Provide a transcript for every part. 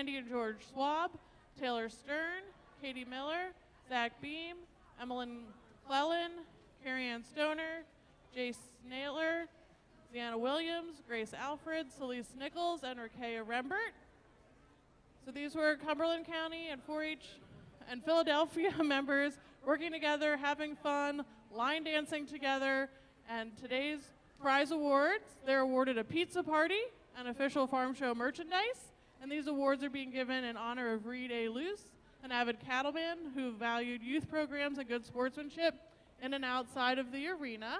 Andy and George Schwab, Taylor Stern, Katie Miller, Zach Beam, Emmeline Clellan, Carrie Ann Stoner, Jace Naylor, Deanna Williams, Grace Alfred, Celeste Nichols, and Rakea Rembert. So these were Cumberland County and 4-H and Philadelphia members working together, having fun, line dancing together, and today's prize awards, they're awarded a pizza party and official farm show merchandise, and these awards are being given in honor of Reed A. Luce, an avid cattleman who valued youth programs and good sportsmanship in and outside of the arena.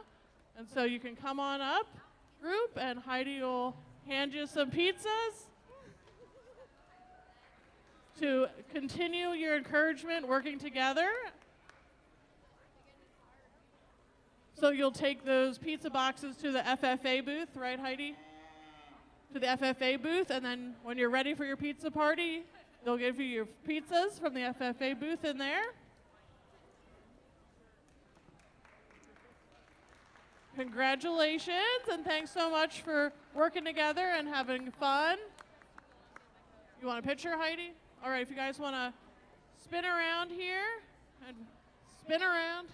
And so you can come on up, group, and Heidi will hand you some pizzas to continue your encouragement working together. So you'll take those pizza boxes to the FFA booth, right, Heidi? To the FFA booth, and then when you're ready for your pizza party, they'll give you your pizzas from the FFA booth in there. Congratulations, and thanks so much for working together and having fun. You want a picture, Heidi? All right, if you guys want to spin around here and spin around.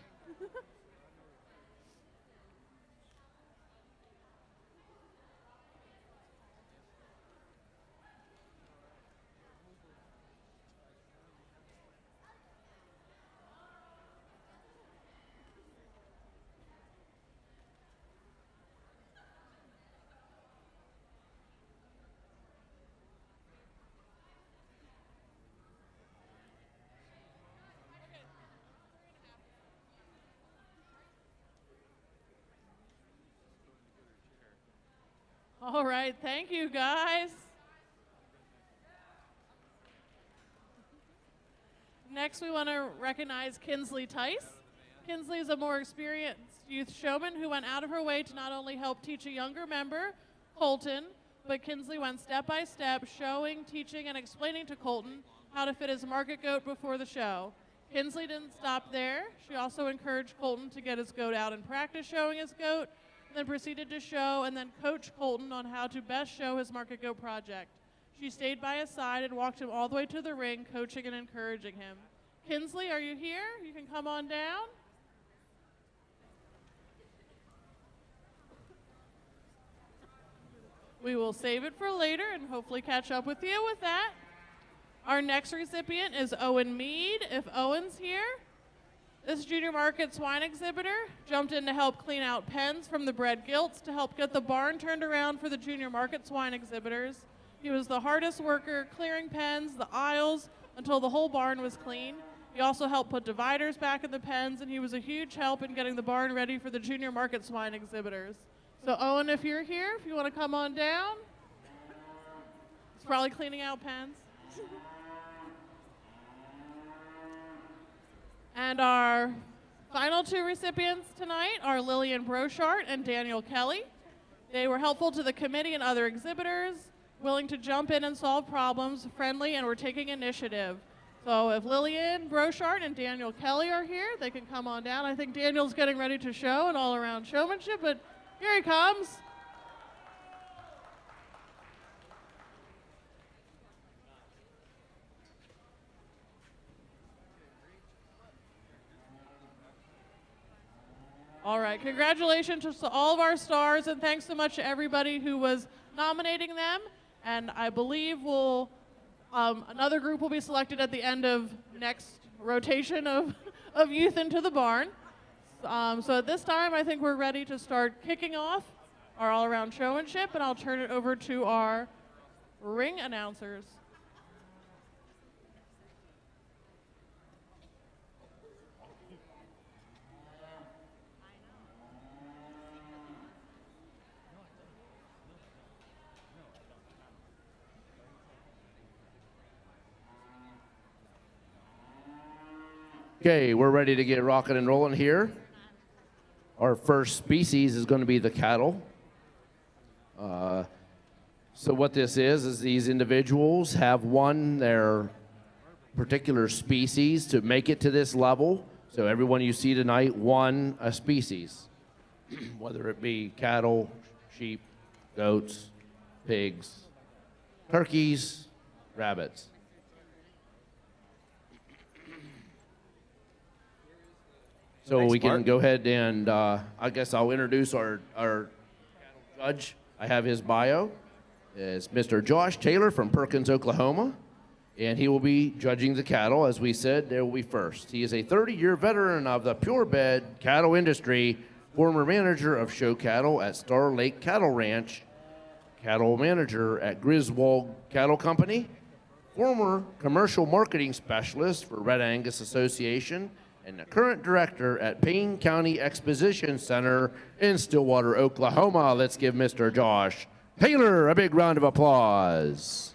All right, thank you, guys. Next, we want to recognize Kinsley Tice. Kinsley is a more experienced youth showman who went out of her way to not only help teach a younger member, Colton, but Kinsley went step by step, showing, teaching, and explaining to Colton how to fit his market goat before the show. Kinsley didn't stop there. She also encouraged Colton to get his goat out and practice showing his goat, then proceeded to show and then coach Colton on how to best show his market goat project. She stayed by his side and walked him all the way to the ring, coaching and encouraging him. Kinsley, are you here? You can come on down. We will save it for later and hopefully catch up with you with that. Our next recipient is Owen Mead, if Owen's here. This junior market swine exhibitor jumped in to help clean out pens from the bred gilts to help get the barn turned around for the junior market swine exhibitors. He was the hardest worker, clearing pens, the aisles, until the whole barn was clean. He also helped put dividers back in the pens, and he was a huge help in getting the barn ready for the junior market swine exhibitors. So Owen, if you're here, if you want to come on down. He's probably cleaning out pens. And our final two recipients tonight are Lillian Brochart and Daniel Kelly. They were helpful to the committee and other exhibitors, willing to jump in and solve problems, friendly, and were taking initiative. So if Lillian Brochart and Daniel Kelly are here, they can come on down. I think Daniel's getting ready to show an all-around showmanship, but here he comes. All right, congratulations to all of our stars, and thanks so much to everybody who was nominating them. And I believe another group will be selected at the end of next rotation of youth into the barn. So at this time, I think we're ready to start kicking off our all-around showmanship, and I'll turn it over to our ring announcers. Okay, we're ready to get rocking and rolling here. Our first species is going to be the cattle. So what this is these individuals have won their particular species to make it to this level. So everyone you see tonight won a species, whether it be cattle, sheep, goats, pigs, turkeys, rabbits. So Thanks, we can Mark. go ahead and I guess I'll introduce our judge. I have his bio. It's Mr. Josh Taylor from Perkins, Oklahoma, and he will be judging the cattle. As we said, there will be first. He is a 30-year veteran of the purebred cattle industry, former manager of show cattle at Star Lake Cattle Ranch, cattle manager at Griswold Cattle Company, former commercial marketing specialist for Red Angus Association, and the current director at Payne County Exposition Center in Stillwater, Oklahoma. Let's give Mr. Josh Taylor a big round of applause.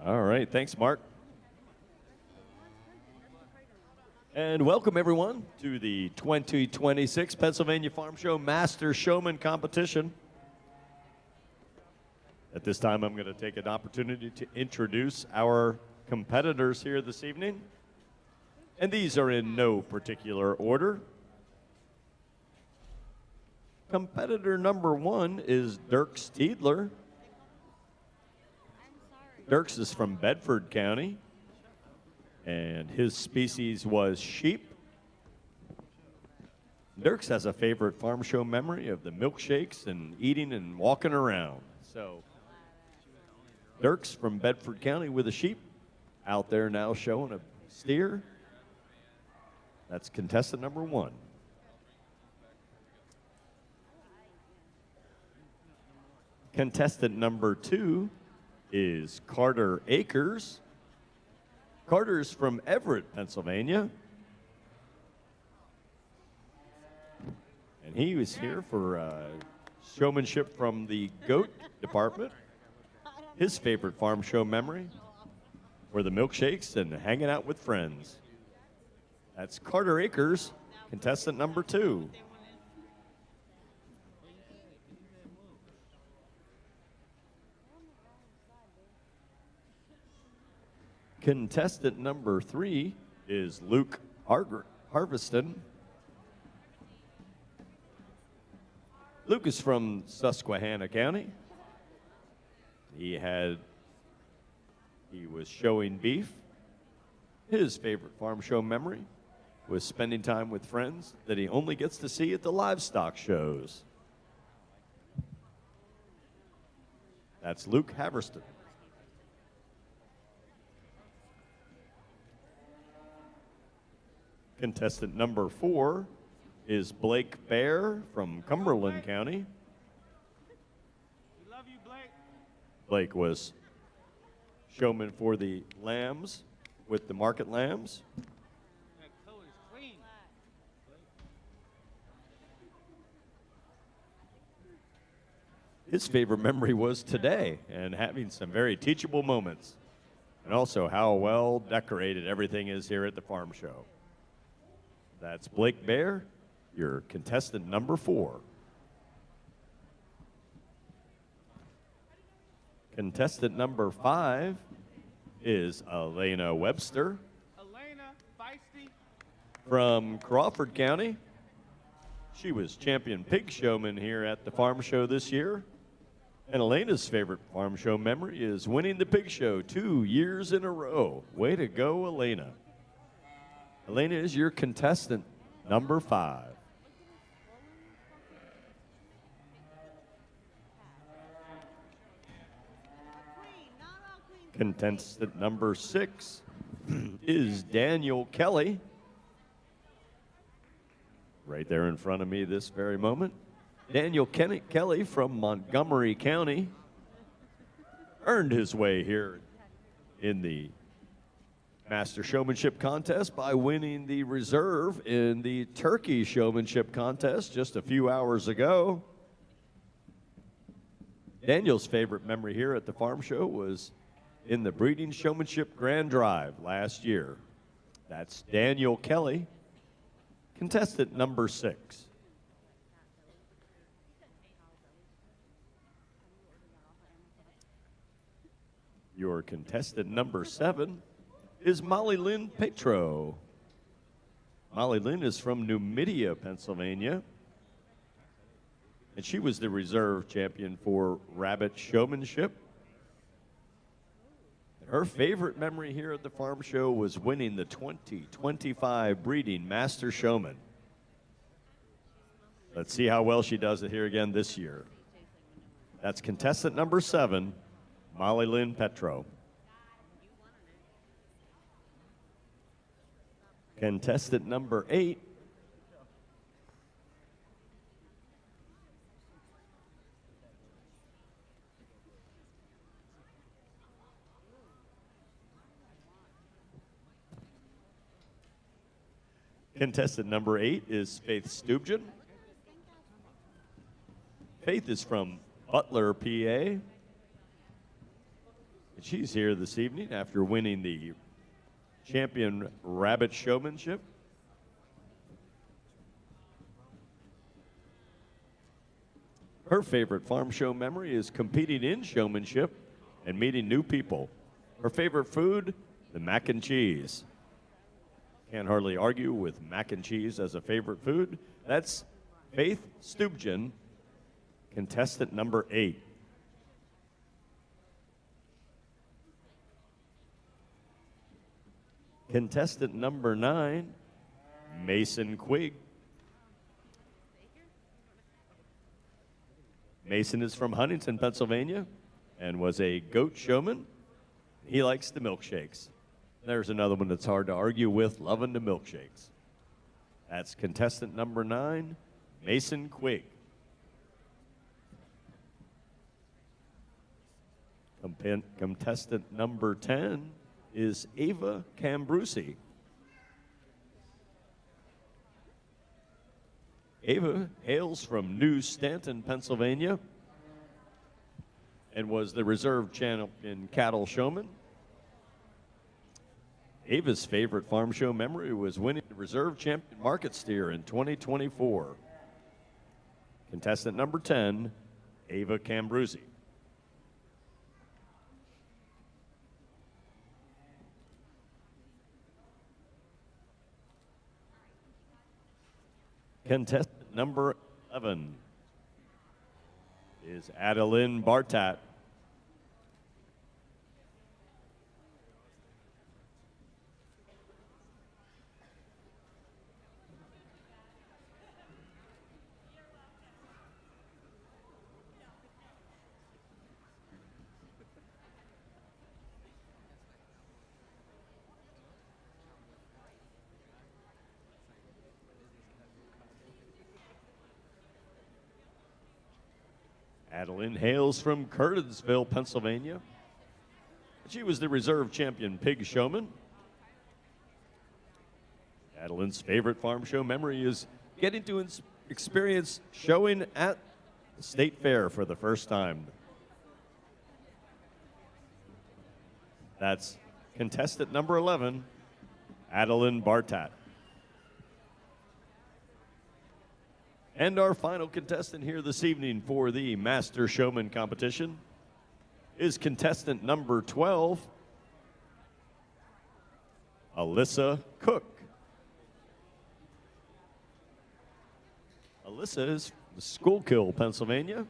All right, thanks, Mark. And welcome, everyone, to the 2026 Pennsylvania Farm Show Master Showman Competition. At this time, I'm going to take an opportunity to introduce our competitors here this evening. And these are in no particular order. Competitor number 1 is Dirk Steedler. Dirks is from Bedford County, and his species was sheep. Dirks has a favorite farm show memory of the milkshakes and eating and walking around. So Dirks from Bedford County with a sheep out there now showing a steer. That's contestant number 1. Contestant number 2 is Carter Akers. Carter's from Everett, Pennsylvania. And he was here for showmanship from the goat department. His favorite farm show memory were the milkshakes and hanging out with friends. That's Carter Akers, contestant number 2. Contestant number 3 is Luke Harveston. Luke is from Susquehanna County. He was showing beef. His favorite farm show memory was spending time with friends that he only gets to see at the livestock shows. That's Luke Haverston. Contestant number 4 is Blake Bear from Cumberland County. We love you, Blake. Blake was showman for the lambs with the market lambs. That color's clean. His favorite memory was today and having some very teachable moments, and also how well decorated everything is here at the farm show. That's Blake Bear, your contestant number 4. Contestant number 5 is Elena Webster Elena, feisty. from Crawford County. She was champion pig showman here at the farm show this year. And Elena's favorite farm show memory is winning the pig show 2 years in a row. Way to go, Elena. Elena is your contestant number 5. Contestant number 6 is Daniel Kelly. Right there in front of me this very moment. Daniel Kelly from Montgomery County earned his way here in the Master Showmanship Contest by winning the reserve in the Turkey Showmanship Contest just a few hours ago. Daniel's favorite memory here at the farm show was in the Breeding Showmanship Grand Drive last year. That's Daniel Kelly, contestant number 6. Your contestant number 7 is Molly Lynn Petro. Molly Lynn is from Numidia, Pennsylvania. And she was the reserve champion for Rabbit Showmanship. Her favorite memory here at the farm show was winning the 2025 Breeding Master Showman. Let's see how well she does it here again this year. That's contestant number 7, Molly Lynn Petro. Contestant number 8, contestant number 8 is Faith Stubjan. Faith is from Butler, PA. And she's here this evening after winning the Champion Rabbit Showmanship. Her favorite farm show memory is competing in showmanship and meeting new people. Her favorite food, the mac and cheese. Can't hardly argue with mac and cheese as a favorite food. That's Faith Stubjan, contestant number 8. Contestant number 9, Mason Quigg. Mason is from Huntington, Pennsylvania, and was a goat showman. He likes the milkshakes. There's another one that's hard to argue with, loving the milkshakes. That's contestant number 9, Mason Quigg. Contestant number 10 is Ava Cambrusi. Ava hails from New Stanton, Pennsylvania, and was the reserve champion cattle showman. Ava's favorite farm show memory was winning the reserve champion market steer in 2024. Contestant number 10, Ava Cambrusi. Contestant number 11 is Adeline Bartat. Adeline hails from Curtisville, Pennsylvania. She was the reserve champion pig showman. Adeline's favorite farm show memory is getting to experience showing at the state fair for the first time. That's contestant number 11, Adeline Bartat. And our final contestant here this evening for the Master Showman competition is contestant number 12, Alyssa Cook. Alyssa is from Schuylkill, Pennsylvania,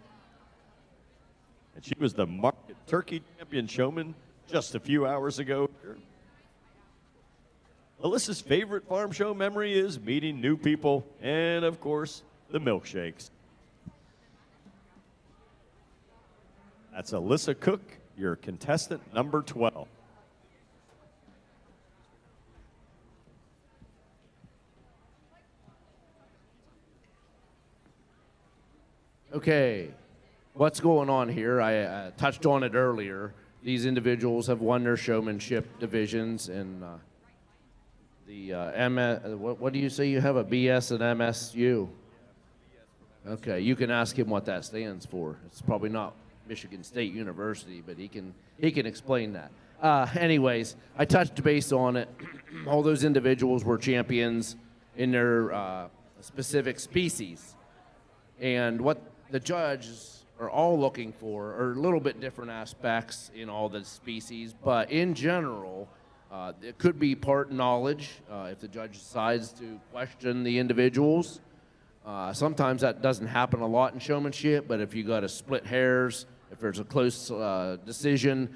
and she was the market turkey champion showman just a few hours ago. Alyssa's favorite farm show memory is meeting new people and, of course, the milkshakes. That's Alyssa Cook, your contestant number 12. Okay, what's going on here? I touched on it earlier. These individuals have won their showmanship divisions, and what do you say you have, a BS and MSU? Okay, you can ask him what that stands for. It's probably not Michigan State University, but he can explain that. Anyways, I touched base on it. All those individuals were champions in their specific species, and what the judges are all looking for are a little bit different aspects in all the species, but in general, it could be part knowledge if the judge decides to question the individuals. Sometimes that doesn't happen a lot in showmanship, but if you got to split hairs, if there's a close decision,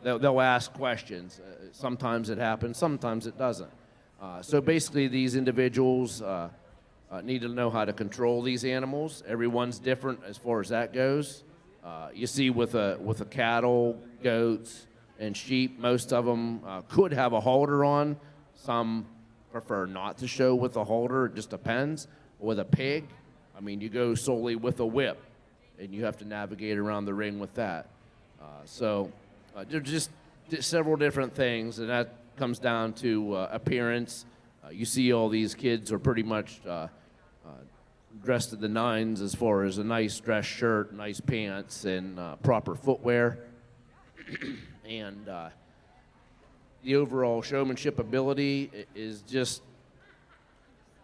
they'll ask questions. Sometimes it happens, sometimes it doesn't. So basically, these individuals need to know how to control these animals. Everyone's different as far as that goes. You see with a cattle, goats, and sheep, most of them could have a halter on. Some prefer not to show with a halter. It just depends. With a pig, I mean, you go solely with a whip, and you have to navigate around the ring with that. So there's just several different things, and that comes down to appearance. You see all these kids are pretty much dressed to the nines as far as a nice dress shirt, nice pants, and proper footwear. And the overall showmanship ability is just,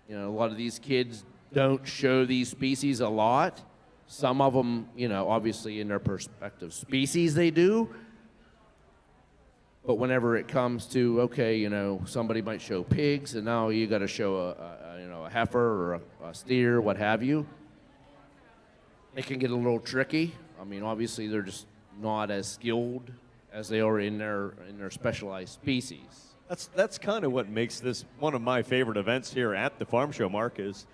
you know, a lot of these kids don't show these species a lot. Some of them, you know, obviously in their perspective species they do. But whenever it comes to, okay, you know, somebody might show pigs, and now you got to show a heifer or a steer, what have you, it can get a little tricky. I mean, obviously they're just not as skilled as they are in their specialized species. That's kind of what makes this one of my favorite events here at the Farm Show, Mark, is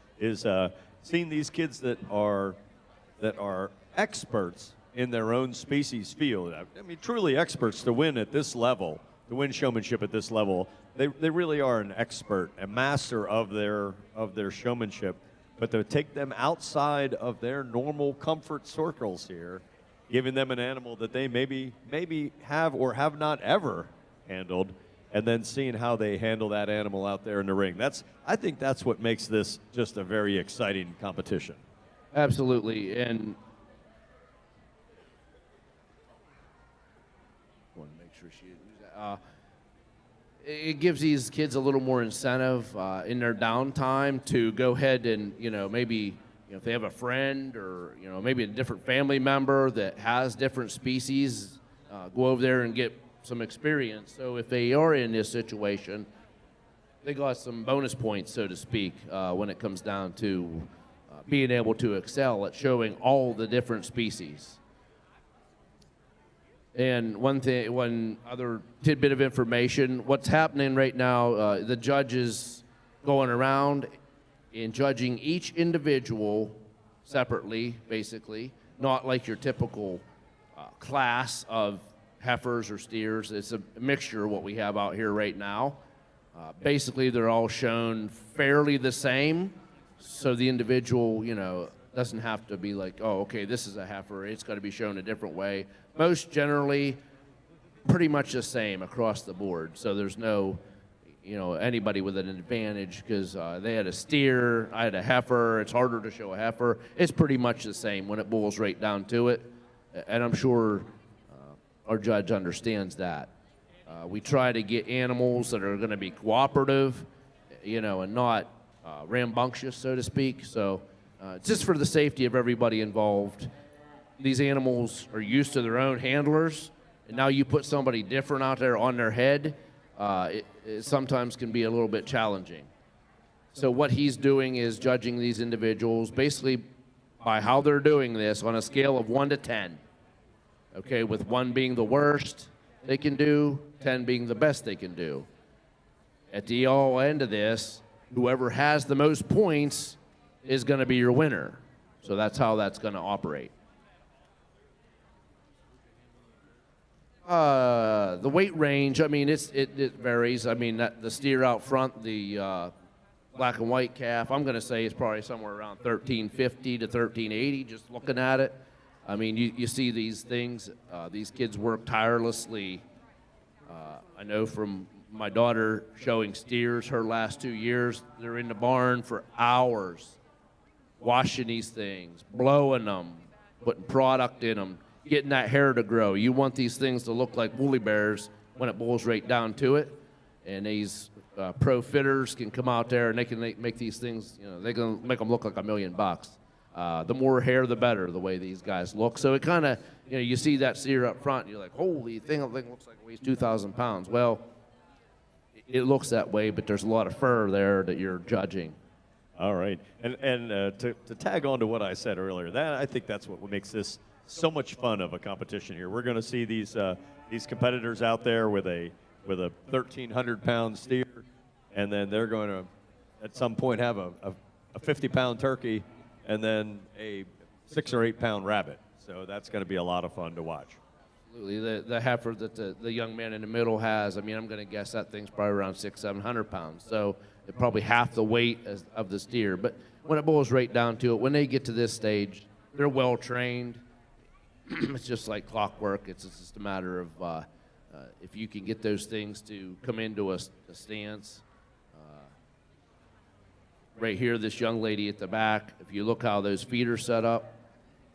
seeing these kids that are experts in their own species field. I mean, truly experts to win at this level, to win showmanship at this level. They really are an expert, a master of their showmanship. But to take them outside of their normal comfort circles here, giving them an animal that they maybe have or have not ever handled, and then seeing how they handle that animal out there in the ring. I think that's what makes this just a very exciting competition. Absolutely, and want to make sure it gives these kids a little more incentive in their downtime to go ahead and, you know, maybe, you know, if they have a friend or, you know, maybe a different family member that has different species, go over there and get some experience. So if they are in this situation, they got some bonus points, so to speak, when it comes down to being able to excel at showing all the different species. And one other tidbit of information, what's happening right now, the judges going around and judging each individual separately, basically, not like your typical class of heifers or steers. It's a mixture of what we have out here right now. Basically, they're all shown fairly the same, so the individual, you know, doesn't have to be like, oh, okay, this is a heifer. It's got to be shown a different way. Most generally, pretty much the same across the board. So there's no, you know, anybody with an advantage because they had a steer, I had a heifer. It's harder to show a heifer. It's pretty much the same when it boils right down to it. And I'm sure our judge understands that. We try to get animals that are going to be cooperative, you know, and not rambunctious, so to speak. So just for the safety of everybody involved. These animals are used to their own handlers, and now you put somebody different out there on their head, it sometimes can be a little bit challenging. So what he's doing is judging these individuals basically by how they're doing this on a scale of 1 to 10. Okay, with 1 being the worst they can do, 10 being the best they can do. At the all end of this, whoever has the most points is going to be your winner. So that's how that's going to operate. The weight range, I mean, it varies. I mean, the steer out front, the black and white calf, I'm going to say is probably somewhere around 1350 to 1380, just looking at it. I mean, you see these things, these kids work tirelessly. I know from my daughter showing steers her last 2 years, they're in the barn for hours, washing these things, blowing them, putting product in them, getting that hair to grow. You want these things to look like woolly bears when it boils right down to it. And these pro fitters can come out there and they can make these things, you know, they can make them look like $1 million. The more hair, the better, the way these guys look. So it kind of, you know, you see that steer up front and you're like, holy thing looks like it weighs 2,000 pounds. Well, it looks that way, but there's a lot of fur there that you're judging. All right, and to tag on to what I said earlier, I think that's what makes this so much fun of a competition here. We're going to see these competitors out there with a 1,300-pound steer, and then they're going to at some point have a 50-pound turkey, and then a 6 or 8 pound rabbit. So that's going to be a lot of fun to watch. Absolutely. The heifer that the young man in the middle has, I mean, I'm going to guess that thing's probably around 600-700 pounds. So it's probably half the weight of the steer. But when it boils right down to it, when they get to this stage, they're well trained. It's just like clockwork. It's just a matter of if you can get those things to come into a stance. Right here, this young lady at the back, if you look how those feet are set up,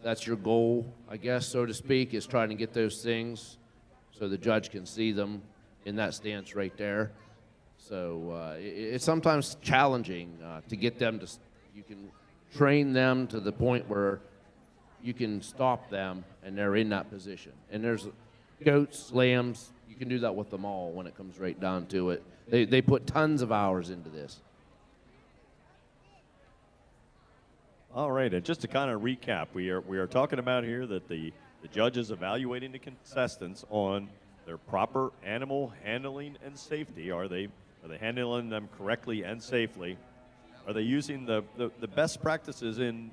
that's your goal, I guess, so to speak, is trying to get those things so the judge can see them in that stance right there. So it's sometimes challenging to get them to, you can train them to the point where you can stop them and they're in that position. And there's goats, lambs, you can do that with them all when it comes right down to it. They put tons of hours into this. All right, and just to kind of recap, we are talking about here that the judge is evaluating the contestants on their proper animal handling and safety. Are they handling them correctly and safely? Are they using the best practices in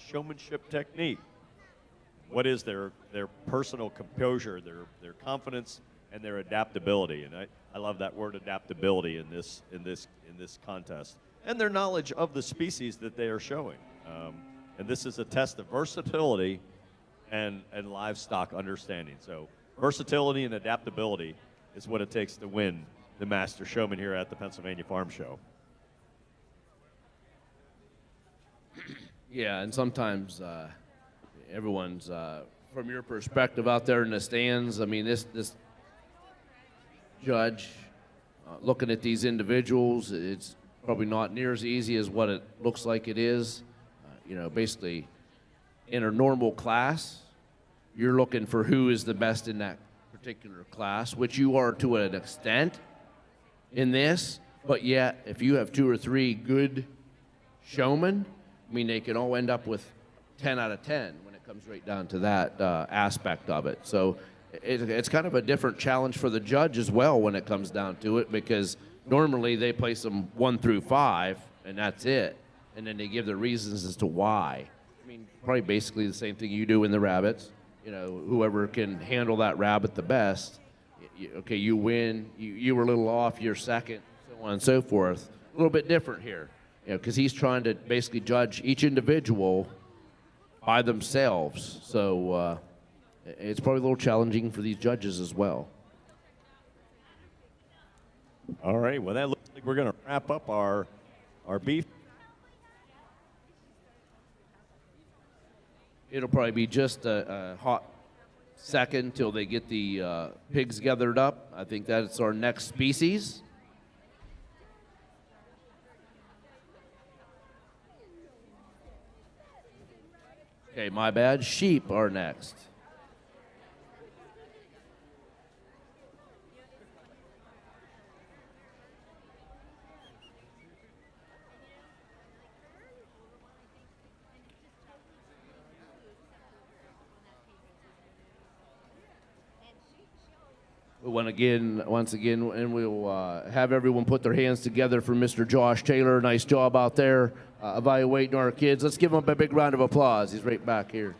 showmanship technique? What is their personal composure, their confidence, and their adaptability? And I love that word adaptability in this contest. And their knowledge of the species that they are showing. And this is a test of versatility and livestock understanding. So versatility and adaptability is what it takes to win the Master Showman here at the Pennsylvania Farm Show. Yeah, and sometimes everyone's, from your perspective out there in the stands, I mean, this judge, looking at these individuals, it's probably not near as easy as what it looks like it is. You know, basically, in a normal class, you're looking for who is the best in that particular class, which you are to an extent in this. But yet, if you have 2 or 3 good showmen, I mean, they can all end up with 10 out of 10 when it comes right down to that aspect of it. So it's kind of a different challenge for the judge as well when it comes down to it, because normally they place them 1 through 5, and that's it. And then they give the reasons as to why. I mean, probably basically the same thing you do in the rabbits. You know, whoever can handle that rabbit the best, okay, you win. You were a little off, you're second, so on and so forth. A little bit different here, you know, because he's trying to basically judge each individual by themselves. So it's probably a little challenging for these judges as well. All right, well, that looks like we're going to wrap up our beef. It'll probably be just a hot second till they get the pigs gathered up. I think that's our next species. Okay, my bad. Sheep are next. Once again, and we'll have everyone put their hands together for Mr. Josh Taylor. Nice job out there evaluating our kids. Let's give him a big round of applause. He's right back here.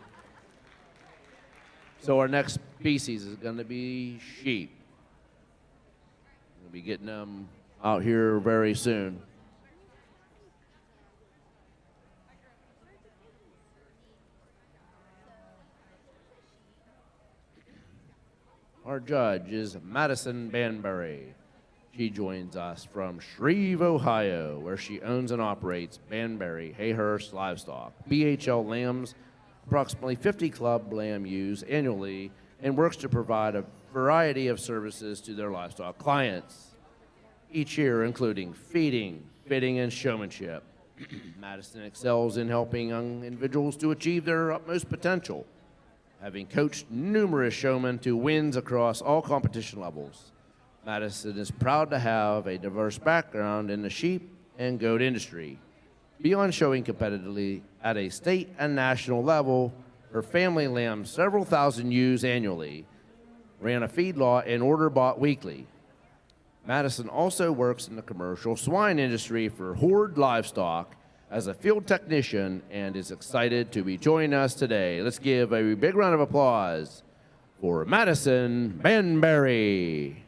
So our next species is going to be sheep. We'll be getting them out here very soon. Our judge is Madison Banbury. She joins us from Shreve, Ohio, where she owns and operates Banbury Hayhurst Livestock, BHL lambs, approximately 50 club lamb ewes annually, and works to provide a variety of services to their livestock clients, each year including feeding, fitting, and showmanship. Madison excels in helping young individuals to achieve their utmost potential, having coached numerous showmen to wins across all competition levels. Madison is proud to have a diverse background in the sheep and goat industry. Beyond showing competitively at a state and national level, her family lambs several thousand ewes annually, ran a feedlot and order bought weekly. Madison also works in the commercial swine industry for Horde Livestock as a field technician and is excited to be joining us today. Let's give a big round of applause for Madison Banbury.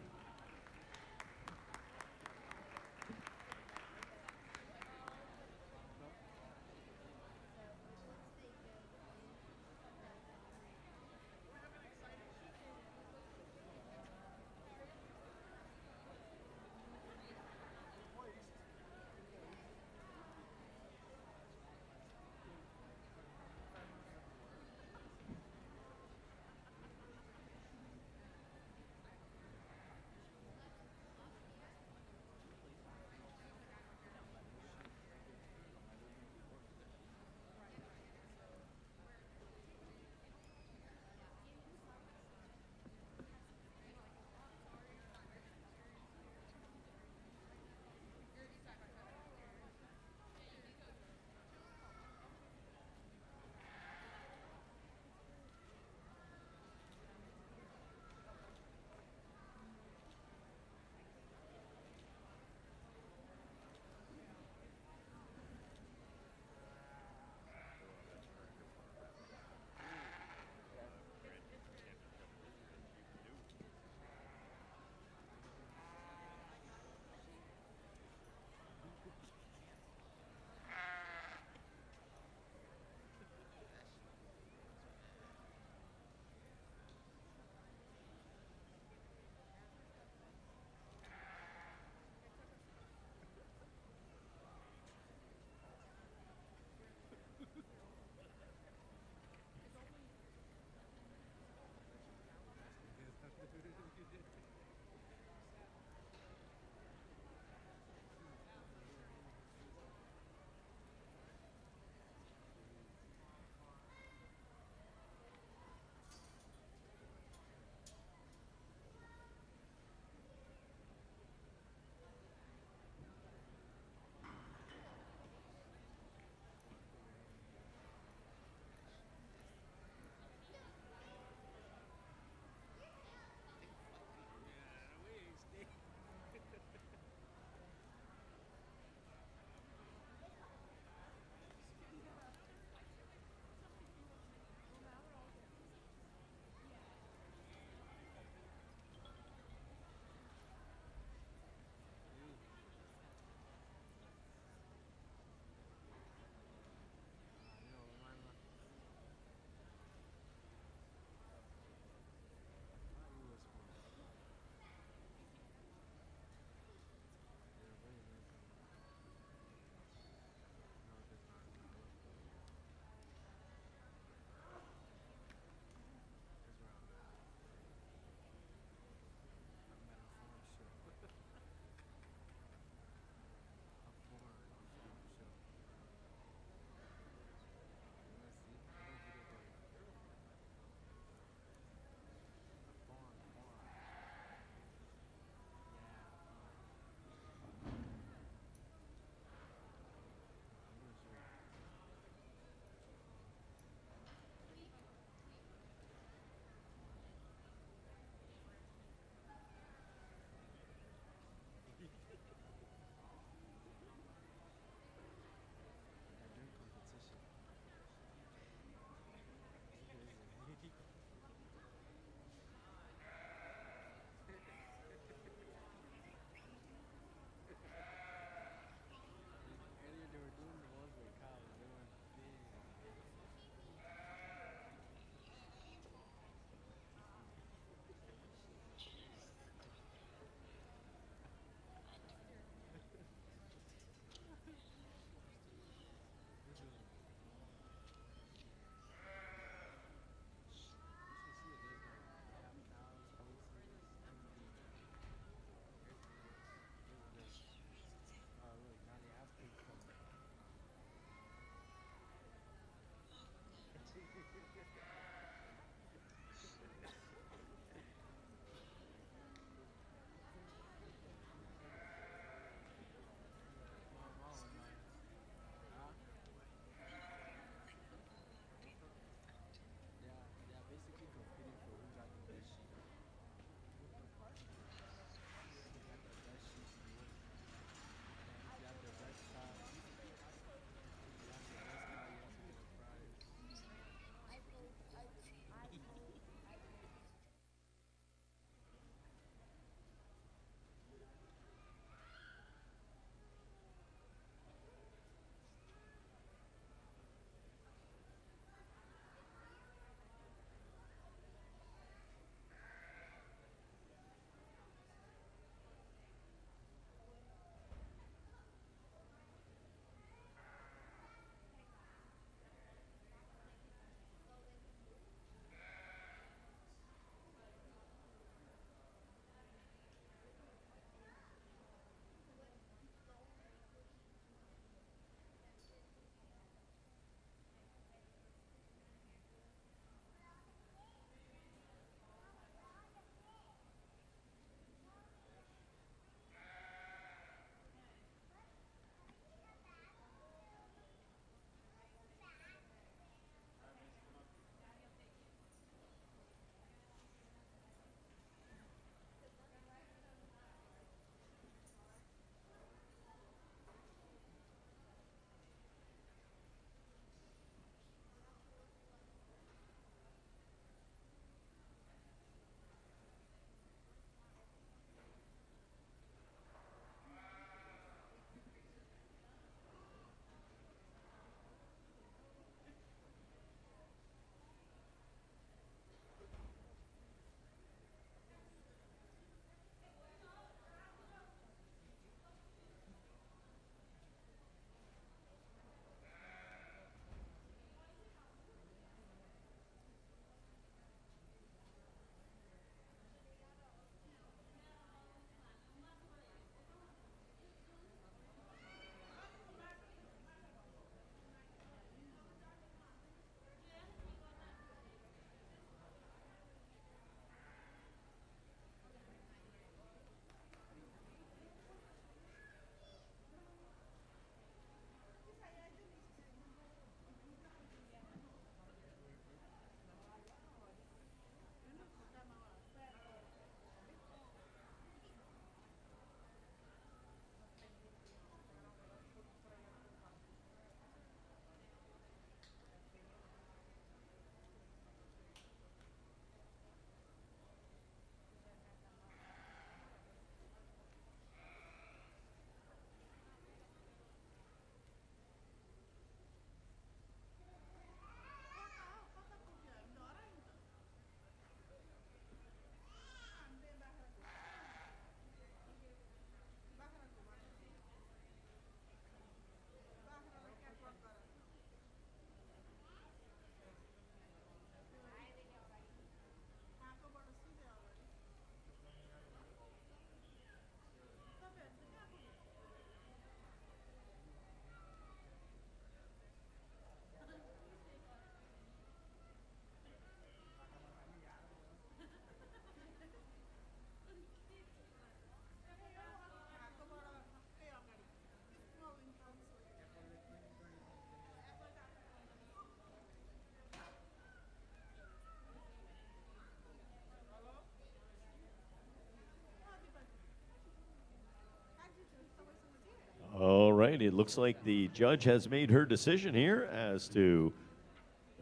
right, it looks like the judge has made her decision here as to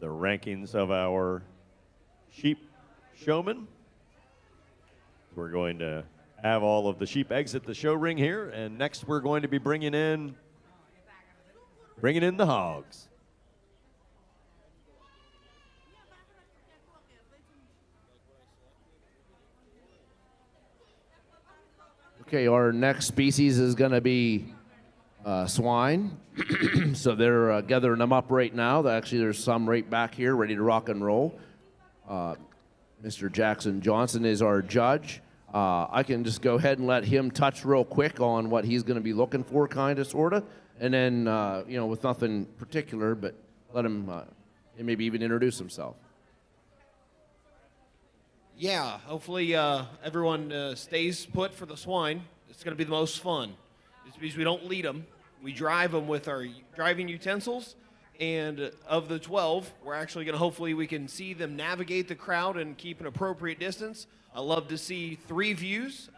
the rankings of our sheep showmen. We're going to have all of the sheep exit the show ring here, and next we're going to be bringing in the hogs. Okay, our next species is going to be swine. So they're gathering them up right now. Actually, there's some right back here ready to rock and roll. Mr. Jackson Johnson is our judge. I can just go ahead and let him touch real quick on what he's going to be looking for, kind of, sort of. And then, with nothing particular, but let him maybe even introduce himself. Yeah, hopefully everyone stays put for the swine. It's going to be the most fun. It's because we don't lead them. We drive them with our driving utensils. And of the 12, we're actually going to hopefully we can see them navigate the crowd and keep an appropriate distance. I love to see 3 views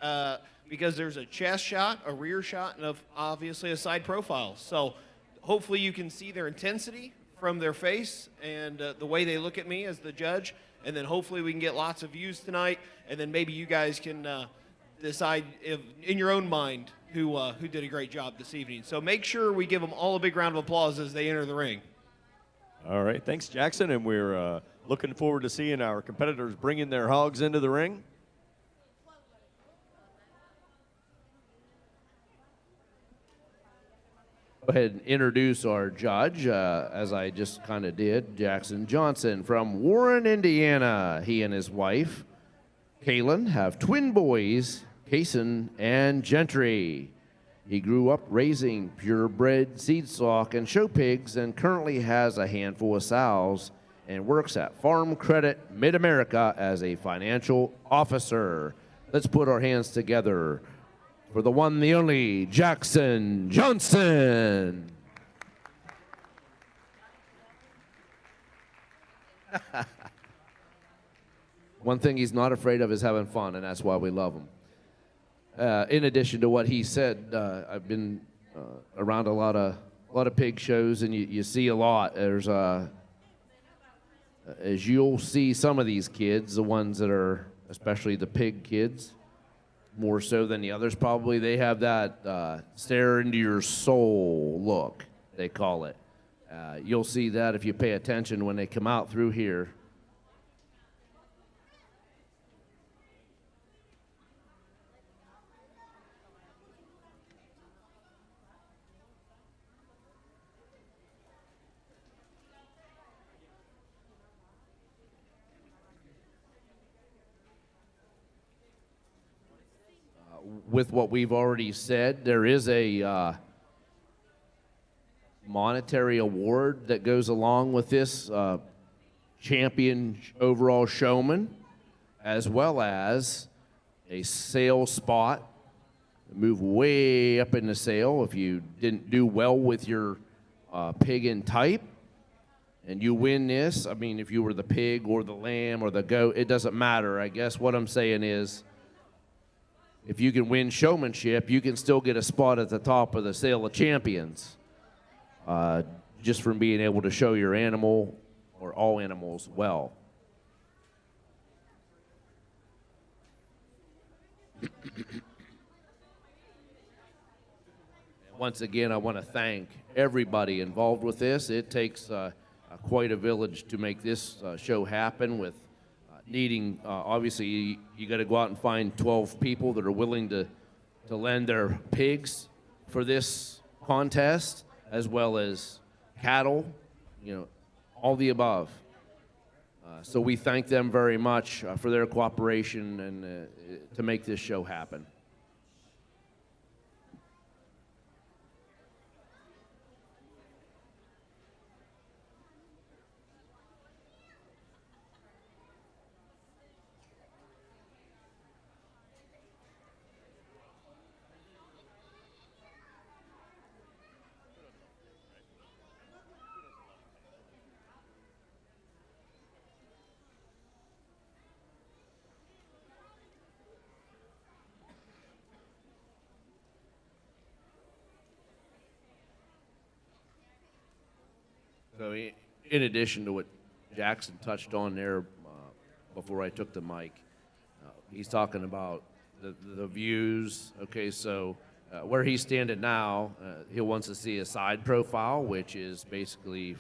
because there's a chest shot, a rear shot, and obviously a side profile. So hopefully you can see their intensity from their face and the way they look at me as the judge. And then hopefully we can get lots of views tonight, and then maybe you guys can decide in your own mind who did a great job this evening. So make sure we give them all a big round of applause as they enter the ring. All right, thanks, Jackson, and we're looking forward to seeing our competitors bringing their hogs into the ring. Go ahead and introduce our judge, as I just kind of did, Jackson Johnson from Warren, Indiana. He and his wife, Kaylin, have twin boys, Kason and Gentry. He grew up raising purebred seed stock and show pigs and currently has a handful of sows and works at Farm Credit Mid-America as a financial officer. Let's put our hands together for the one, the only, Jackson Johnson. One thing he's not afraid of is having fun, and that's why we love him. In addition to what he said, I've been around a lot of pig shows, and you see a lot. There's as you'll see some of these kids, the ones that are, especially the pig kids, more so than the others probably, they have that stare into your soul look, they call it. You'll see that if you pay attention when they come out through here. With what we've already said, there is a monetary award that goes along with this champion overall showman, as well as a sale spot. Move way up in the sale if you didn't do well with your pig and type, and you win this. I mean, if you were the pig or the lamb or the goat, it doesn't matter. I guess what I'm saying is, if you can win showmanship, you can still get a spot at the top of the Sale of Champions, just from being able to show your animal or all animals well. Once again, I want to thank everybody involved with this. It takes quite a village to make this show happen, with needing, obviously, you got to go out and find 12 people that are willing to lend their pigs for this contest, as well as cattle, all the above. So we thank them very much for their cooperation and to make this show happen. So in addition to what Jackson touched on there before I took the mic, he's talking about the views. Okay, so where he's standing now, he wants to see a side profile, which is basically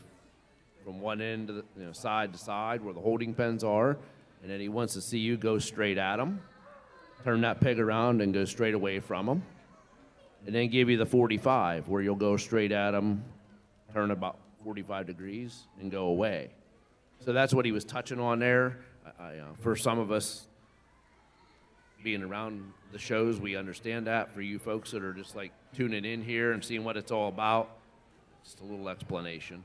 from one end to side to side where the holding pens are, and then he wants to see you go straight at him, turn that peg around and go straight away from him, and then give you the 45 where you'll go straight at him, turn about 45 degrees, and go away. So that's what he was touching on there. For some of us being around the shows, we understand that. For you folks that are just like tuning in here and seeing what it's all about, just a little explanation.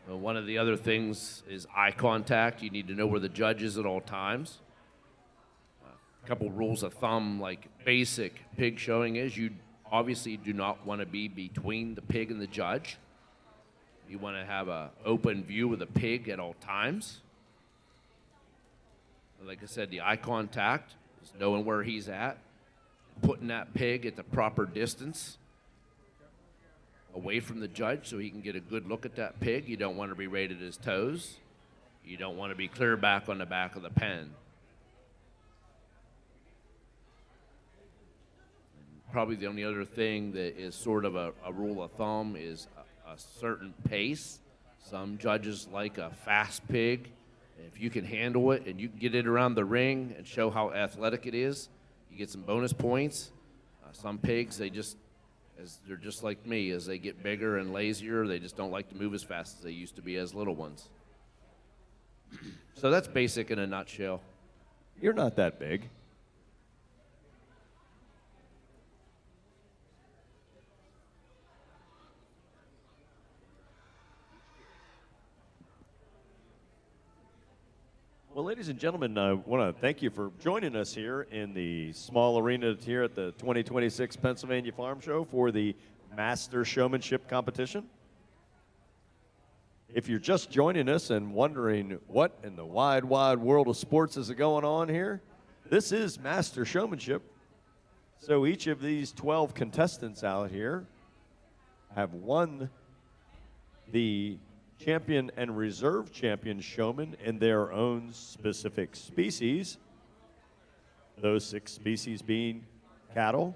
One of the other things is eye contact. You need to know where the judge is at all times. A couple rules of thumb, like basic pig showing, is you obviously do not want to be between the pig and the judge. You want to have an open view of the pig at all times. Like I said, the eye contact is knowing where he's at, putting that pig at the proper distance away from the judge so he can get a good look at that pig. You don't want to be right at his toes. You don't want to be clear back on the back of the pen. Probably the only other thing that is sort of a rule of thumb is a certain pace. Some judges like a fast pig. If you can handle it and you can get it around the ring and show how athletic it is, you get some bonus points. Some pigs, they're just like me. As they get bigger and lazier, they just don't like to move as fast as they used to be as little ones. So that's basic in a nutshell. You're not that big. Well, ladies and gentlemen, I want to thank you for joining us here in the small arena here at the 2026 Pennsylvania Farm Show for the Master Showmanship competition. If you're just joining us and wondering what in the wide, wide world of sports is going on here, this is Master Showmanship. So each of these 12 contestants out here have won the champion and reserve champion showman in their own specific species. Those 6 species being cattle,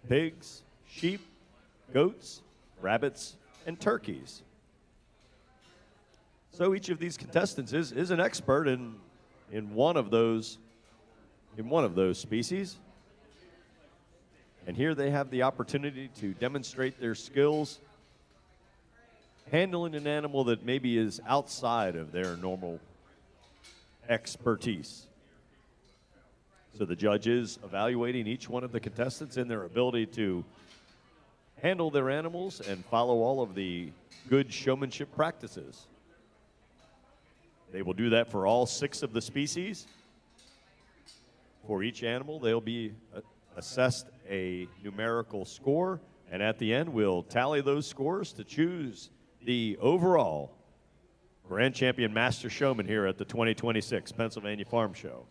pigs, sheep, goats, rabbits, and turkeys. So each of these contestants is an expert in one of those species. And here they have the opportunity to demonstrate their skills handling an animal that maybe is outside of their normal expertise. So the judge is evaluating each one of the contestants in their ability to handle their animals and follow all of the good showmanship practices. They will do that for all 6 of the species. For each animal, they'll be assessed a numerical score, and at the end, we'll tally those scores to choose the overall grand champion master showman here at the 2026 Pennsylvania Farm Show.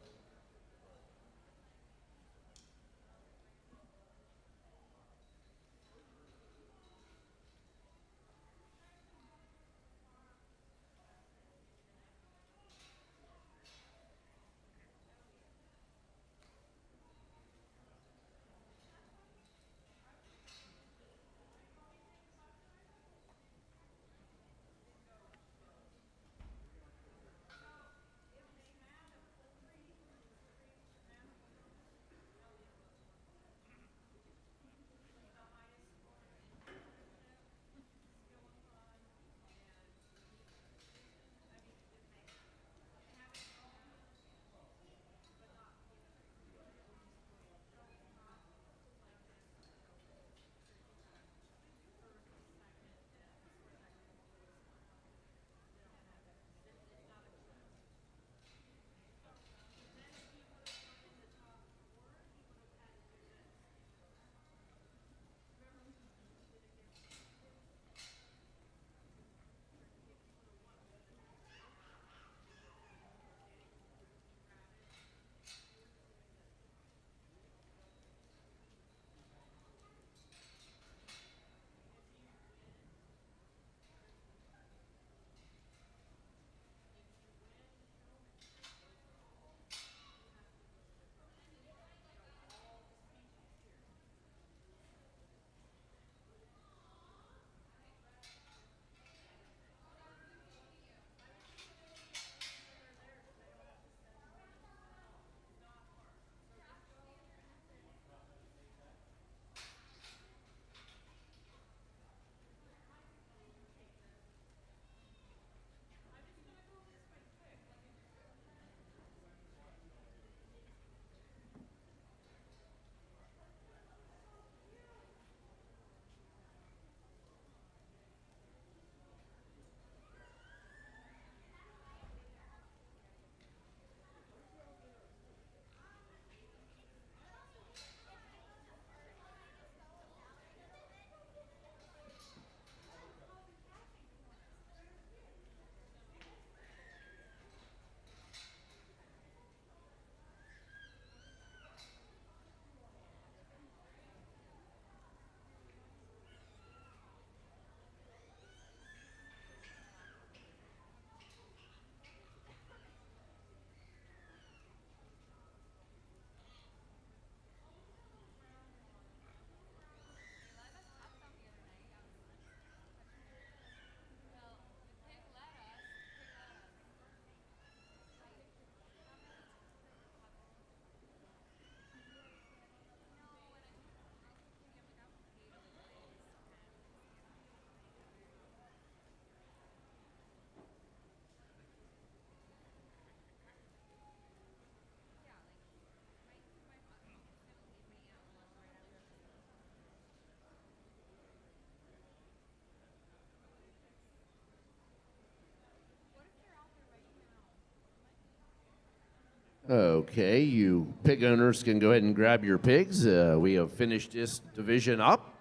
Okay, you pig owners can go ahead and grab your pigs. We have finished this division up.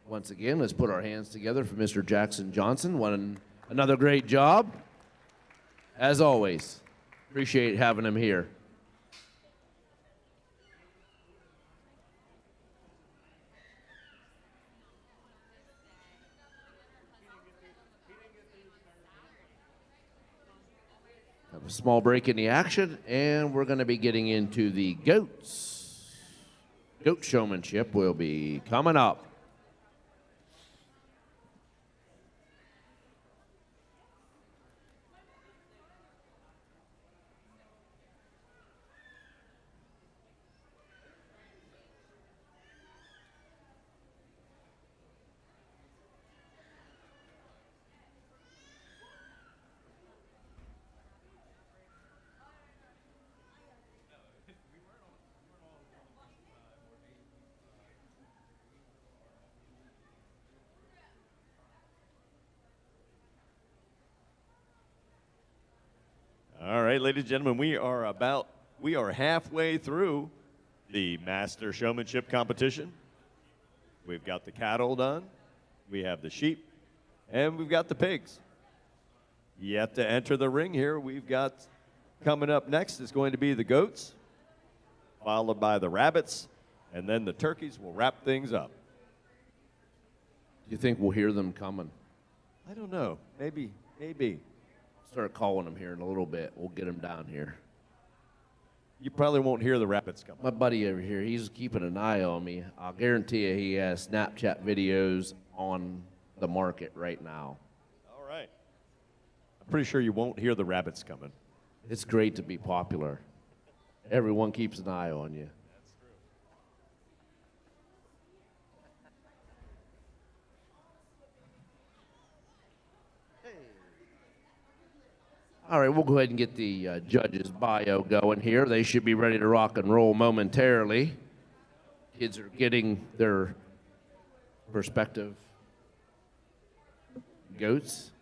Once again, let's put our hands together for Mr. Jackson Johnson. Another great job. As always, appreciate having him here. Have a small break in the action, and we're going to be getting into the goats. Goat showmanship will be coming up. All right, ladies and gentlemen, we are halfway through the Master Showmanship competition. We've got the cattle done, we have the sheep, and we've got the pigs. Yet to enter the ring here, we've got coming up next is going to be the goats, followed by the rabbits, and then the turkeys will wrap things up. Do you think we'll hear them coming? I don't know, maybe. Start calling them here in a little bit. We'll get them down here. You probably won't hear the rabbits coming. My buddy over here, he's keeping an eye on me. I'll guarantee you he has Snapchat videos on the market right now. All right. I'm pretty sure you won't hear the rabbits coming. It's great to be popular. Everyone keeps an eye on you. All right, we'll go ahead and get the judges' bio going here. They should be ready to rock and roll momentarily. Kids are getting their perspective goats.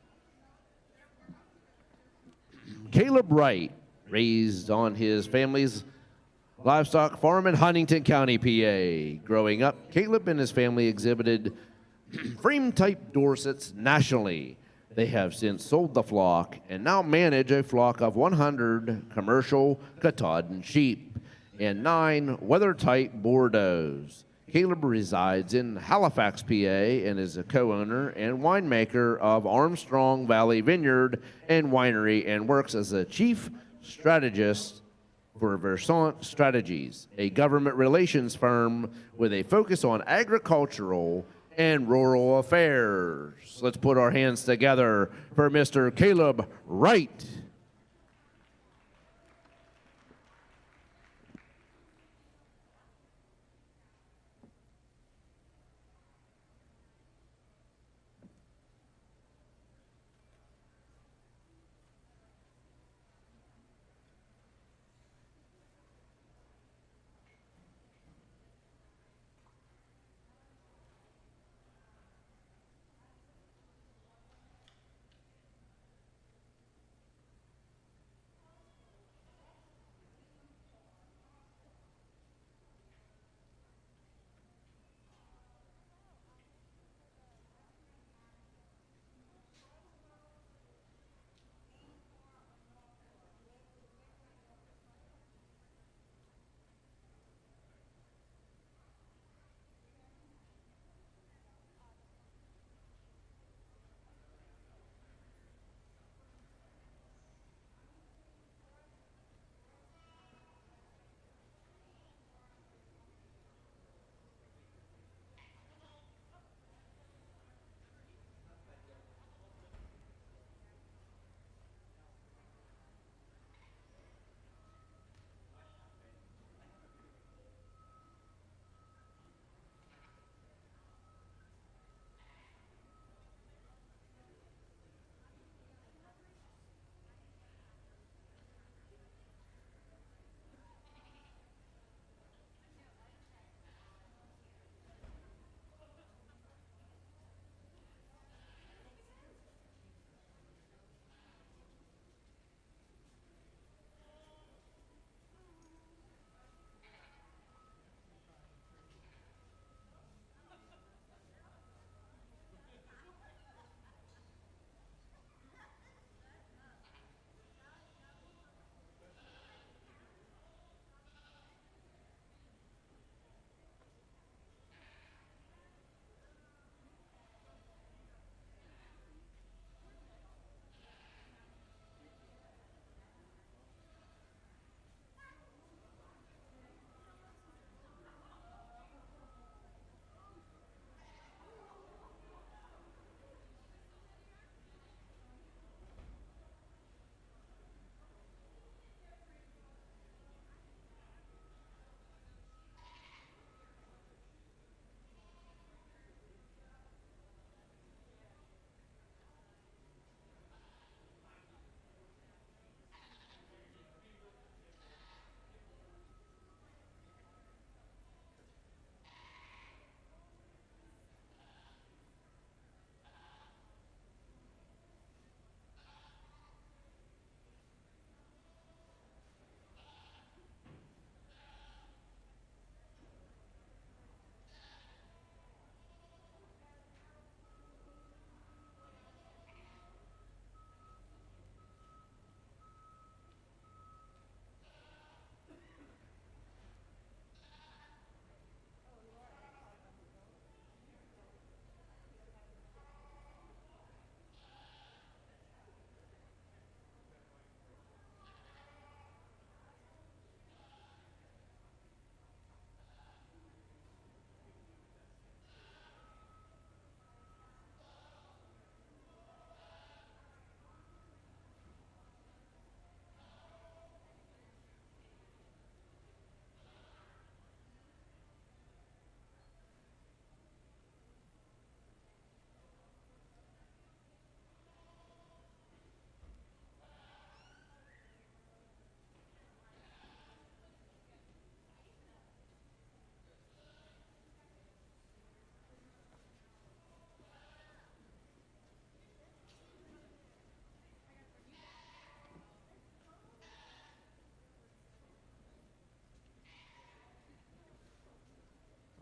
Caleb Wright, raised on his family's livestock farm in Huntington County, PA. Growing up, Caleb and his family exhibited frame-type Dorsets nationally. They have since sold the flock and now manage a flock of 100 commercial Katahdin sheep and 9 weather-tight Bordeauxs. Caleb resides in Halifax, PA, and is a co-owner and winemaker of Armstrong Valley Vineyard and Winery, and works as a chief strategist for Versant Strategies, a government relations firm with a focus on agricultural and rural affairs. Let's put our hands together for Mr. Caleb Wright.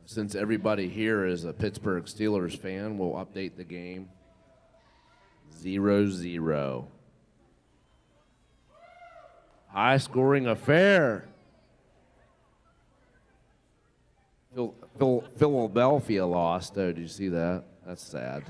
Since everybody here is a Pittsburgh Steelers fan, we'll update the game. 0-0. High-scoring affair. Philadelphia lost, though. Did you see that? That's sad.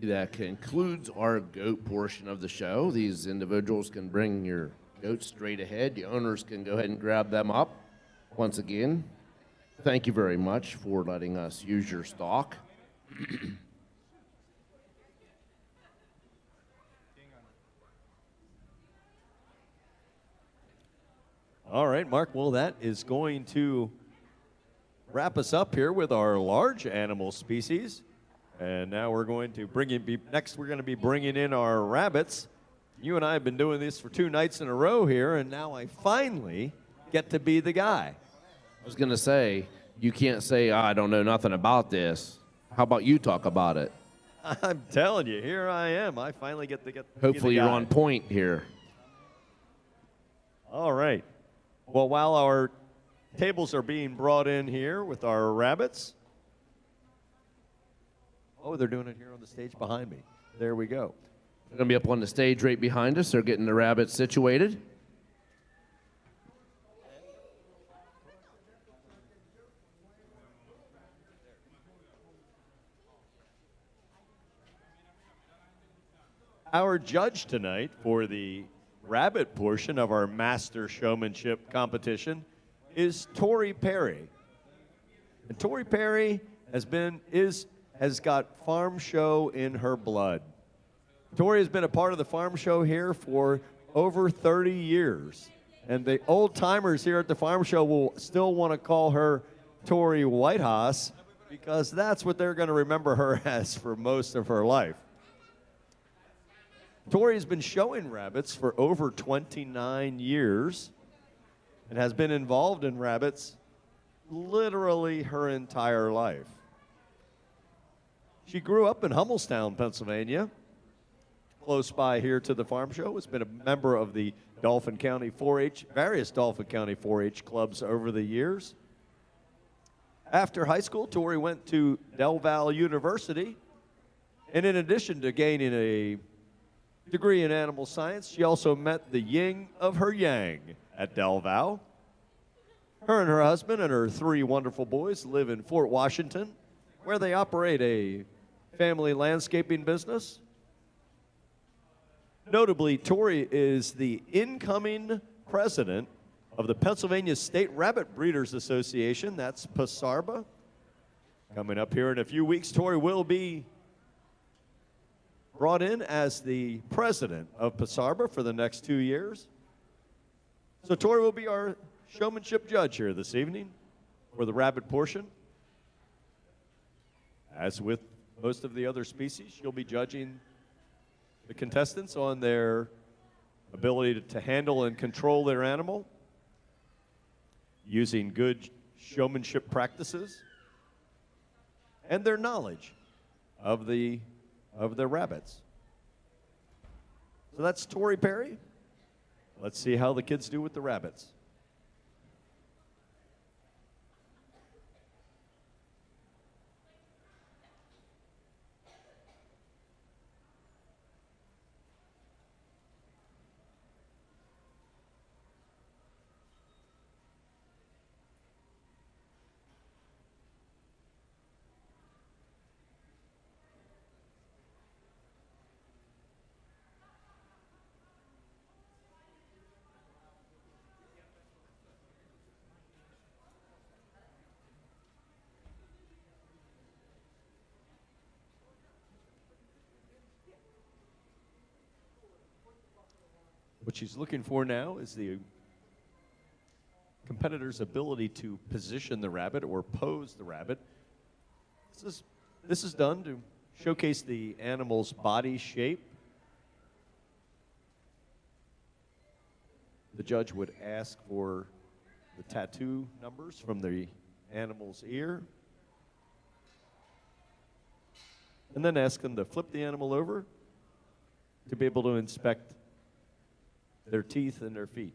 That concludes our goat portion of the show. These individuals can bring your goats straight ahead. The owners can go ahead and grab them up. Once again, thank you very much for letting us use your stock. All right, Mark. Well, that is going to wrap us up here with our large animal species. And now we're going to next we're going to be bringing in our rabbits. You and I have been doing this for 2 nights in a row here, and now I finally get to be the guy. I was going to say, you can't say, I don't know nothing about this. How about you talk about it? I'm telling you, here I am. I finally get to be Hopefully the you're guy. on point here. All right. Well, while our tables are being brought in here with our rabbits. Oh, they're doing it here on the stage behind me. There we go. They're going to be up on the stage right behind us. They're getting the rabbits situated. Our judge tonight for the rabbit portion of our Master Showmanship competition is Tori Perry. And Tori Perry has got farm show in her blood. Tori has been a part of the farm show here for over 30 years. And the old timers here at the farm show will still want to call her Tori Whitehouse because that's what they're going to remember her as for most of her life. Tori has been showing rabbits for over 29 years and has been involved in rabbits literally her entire life. She grew up in Hummelstown, Pennsylvania, close by here to the farm show. Has been a member of the Dauphin County 4-H, various Dauphin County 4-H clubs over the years. After high school, Tori went to Del Valle University, and in addition to gaining a degree in animal science. She also met the yin of her yang at Del Val. Her and her husband and her 3 wonderful boys live in Fort Washington, where they operate a family landscaping business. Notably, Tori is the incoming president of the Pennsylvania State Rabbit Breeders Association. That's PSARBA. Coming up here in a few weeks, Tori will be brought in as the president of PSARBA for the next 2 years. So Tori will be our showmanship judge here this evening for the rabbit portion. As with most of the other species, she'll be judging the contestants on their ability to handle and control their animal using good showmanship practices and their knowledge of their rabbits. So that's Tori Perry. Let's see how the kids do with the rabbits. What she's looking for now is the competitor's ability to position the rabbit or pose the rabbit. This is done to showcase the animal's body shape. The judge would ask for the tattoo numbers from the animal's ear, and then ask them to flip the animal over to be able to inspect their teeth and their feet.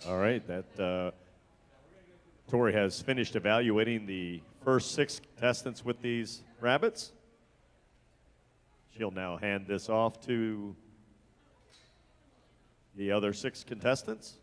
All right, that Tori has finished evaluating the first 6 contestants with these rabbits. She'll now hand this off to the other 6 contestants.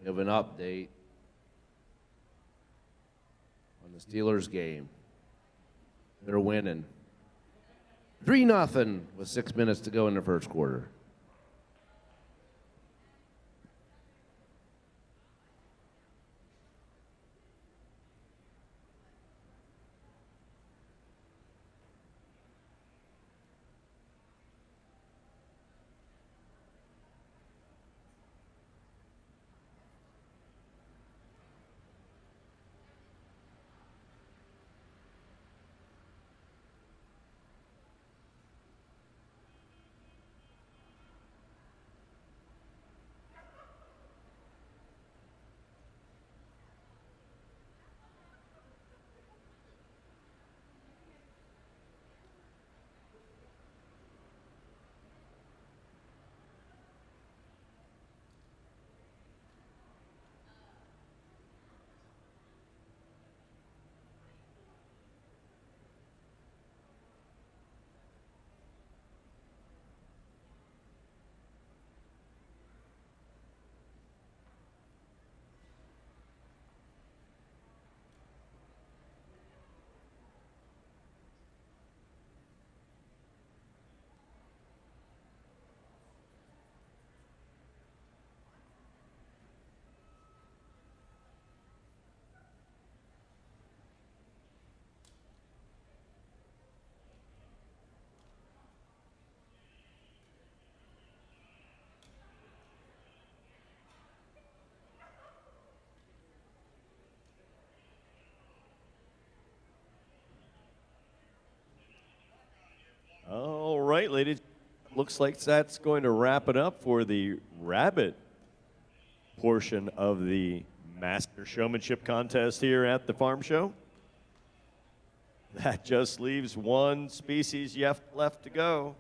We have an update on the Steelers game. They're winning 3-0 with 6 minutes to go in the first quarter. right, ladies. Looks like that's going to wrap it up for the rabbit portion of the Master Showmanship contest here at the farm show. That just leaves one species left to go.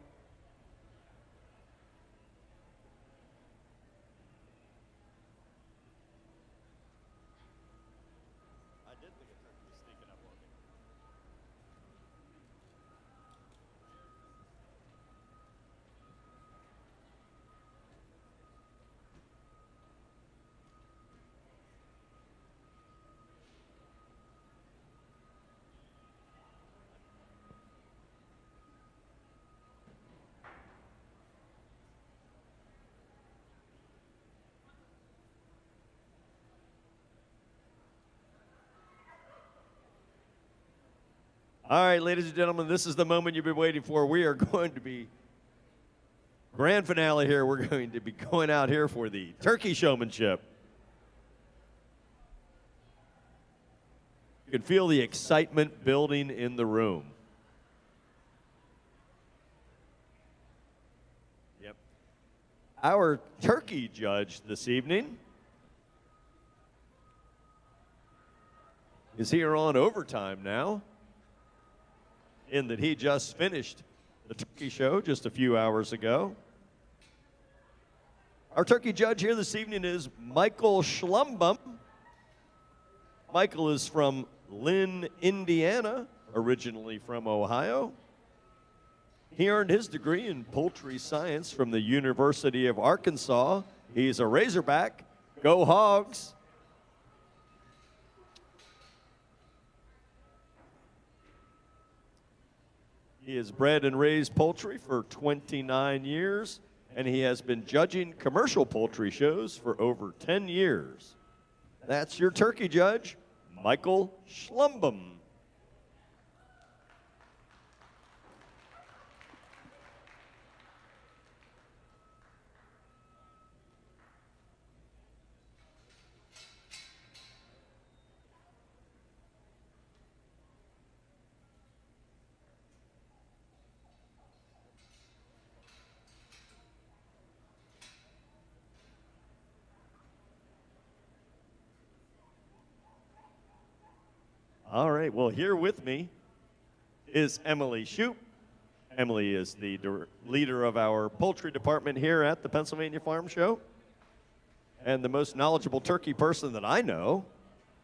All right, ladies and gentlemen, this is the moment you've been waiting for. We are going to be grand finale here. We're going to be going out here for the turkey showmanship. You can feel the excitement building in the room. Yep. Our turkey judge this evening is here on overtime now, in that he just finished the turkey show just a few hours ago. Our turkey judge here this evening is Michael Schlumbum. Michael is from Lynn, Indiana, originally from Ohio. He earned his degree in poultry science from the University of Arkansas. He's a Razorback. Go Hogs! He has bred and raised poultry for 29 years, and he has been judging commercial poultry shows for over 10 years. That's your turkey judge, Michael Schlumbum. All right, well, here with me is Emily Shoup. Emily is the leader of our poultry department here at the Pennsylvania Farm Show, and the most knowledgeable turkey person that I know,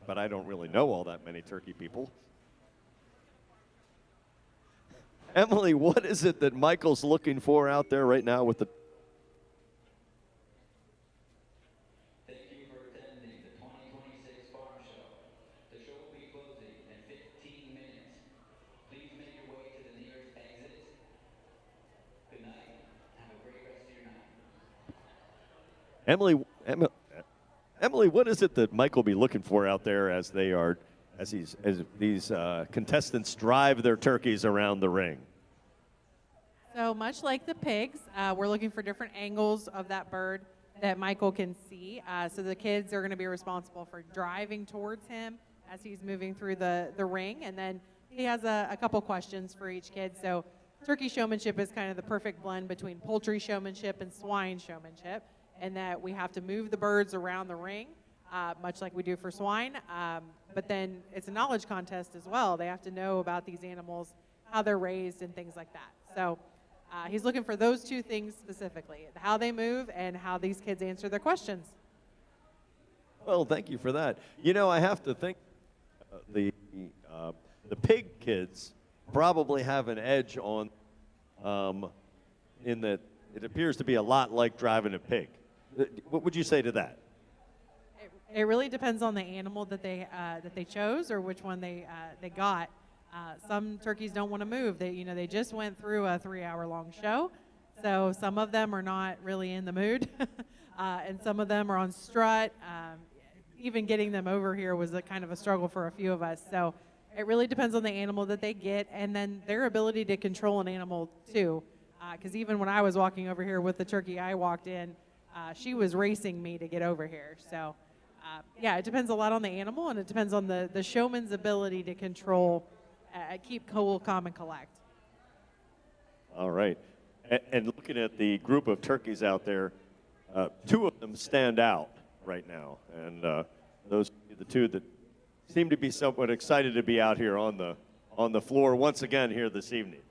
but I don't really know all that many turkey people. Emily, what is it that Michael's looking for out there right now with the Emily, what is it that Mike will be looking for out there as these contestants drive their turkeys around the ring? So much like the pigs, we're looking for different angles of that bird that Michael can see. So the kids are going to be responsible for driving towards him as he's moving through the ring, and then he has a couple questions for each kid. So turkey showmanship is kind of the perfect blend between poultry showmanship and swine showmanship, and that we have to move the birds around the ring, much like we do for swine. But then it's a knowledge contest as well. They have to know about these animals, how they're raised, and things like that. So he's looking for those two things specifically, how they move and how these kids answer their questions. Well, thank you for that. You know, I have to think the pig kids probably have an edge on in that it appears to be a lot like driving a pig. What would you say to that? It really depends on the animal that they chose or which one they got. Some turkeys don't want to move. They just went through a 3-hour-long show, so some of them are not really in the mood, and some of them are on strut. Even getting them over here was a kind of a struggle for a few of us. So it really depends on the animal that they get, and then their ability to control an animal too. Because even when I was walking over here with the turkey I walked in, she was racing me to get over here. So, yeah, it depends a lot on the animal, and it depends on the showman's ability to control, keep cool, calm, and collect. All right. And looking at the group of turkeys out there, two of them stand out right now. And those are the two that seem to be somewhat excited to be out here on the floor once again here this evening.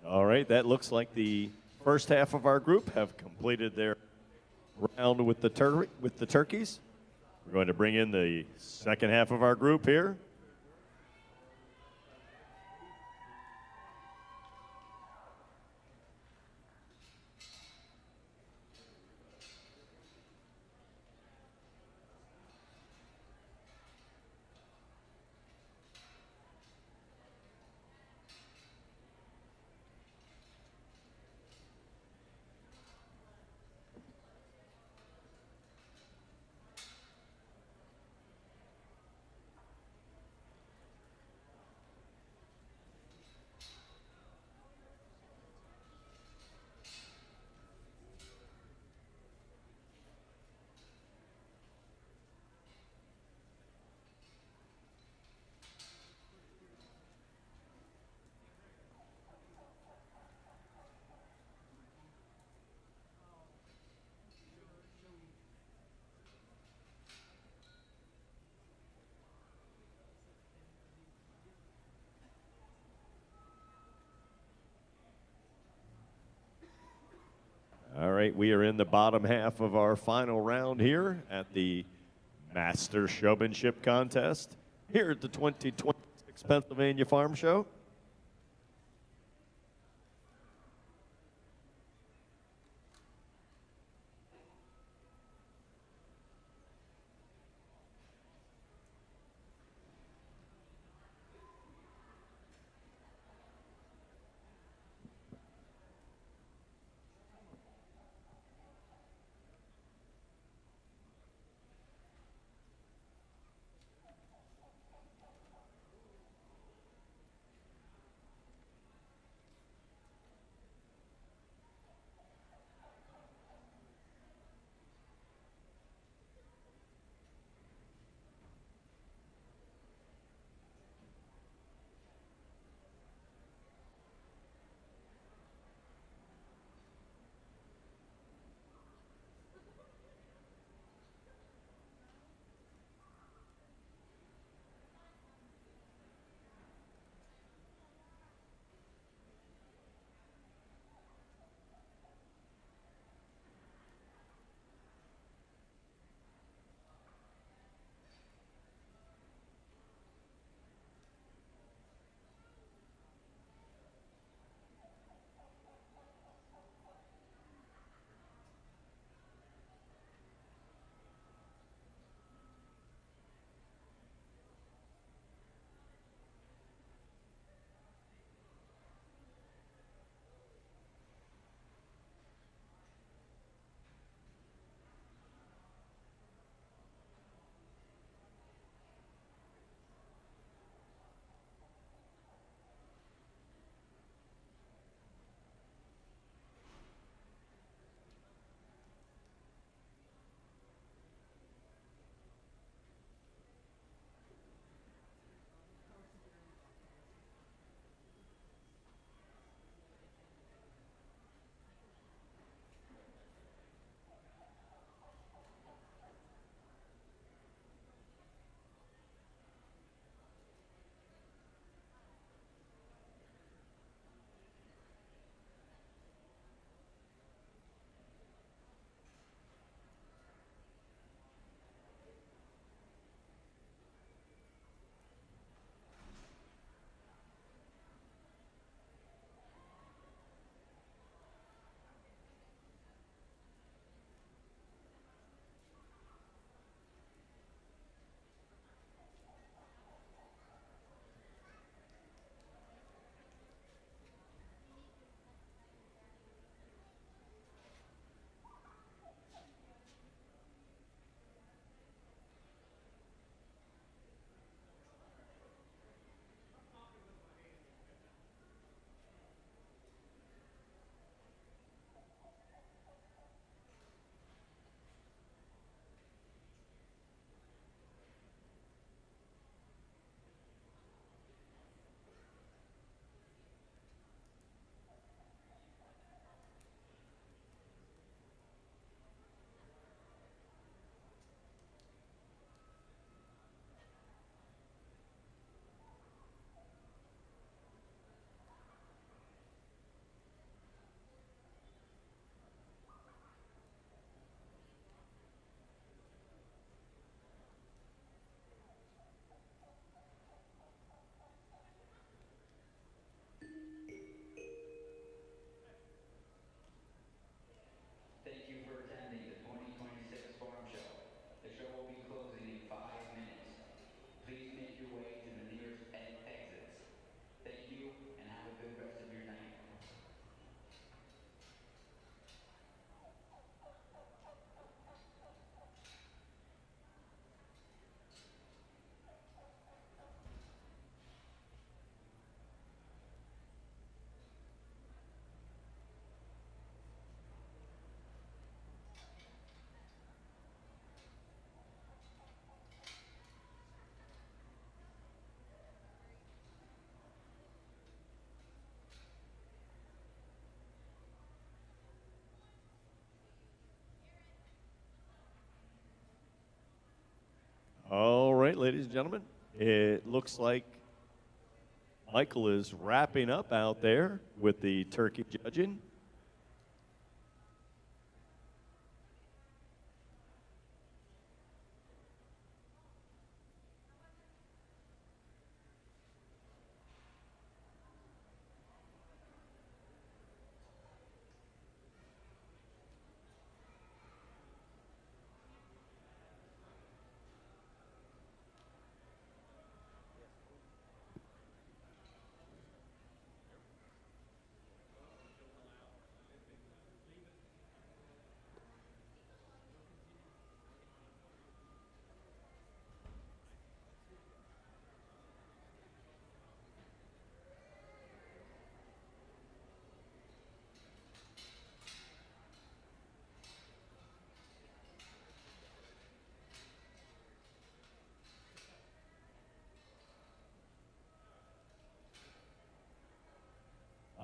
All right, that looks like the first half of our group have completed their round with the turkeys. We're going to bring in the second half of our group here. All right, we are in the bottom half of our final round here at the Master Showmanship Contest here at the 2026 Pennsylvania Farm Show. Thank you for attending the 2026 Farm Show. The show will be closing in 5 minutes. Please make your way to the nearest exits. Thank you and have a good rest of your night. All right, ladies and gentlemen, it looks like Michael is wrapping up out there with the turkey judging.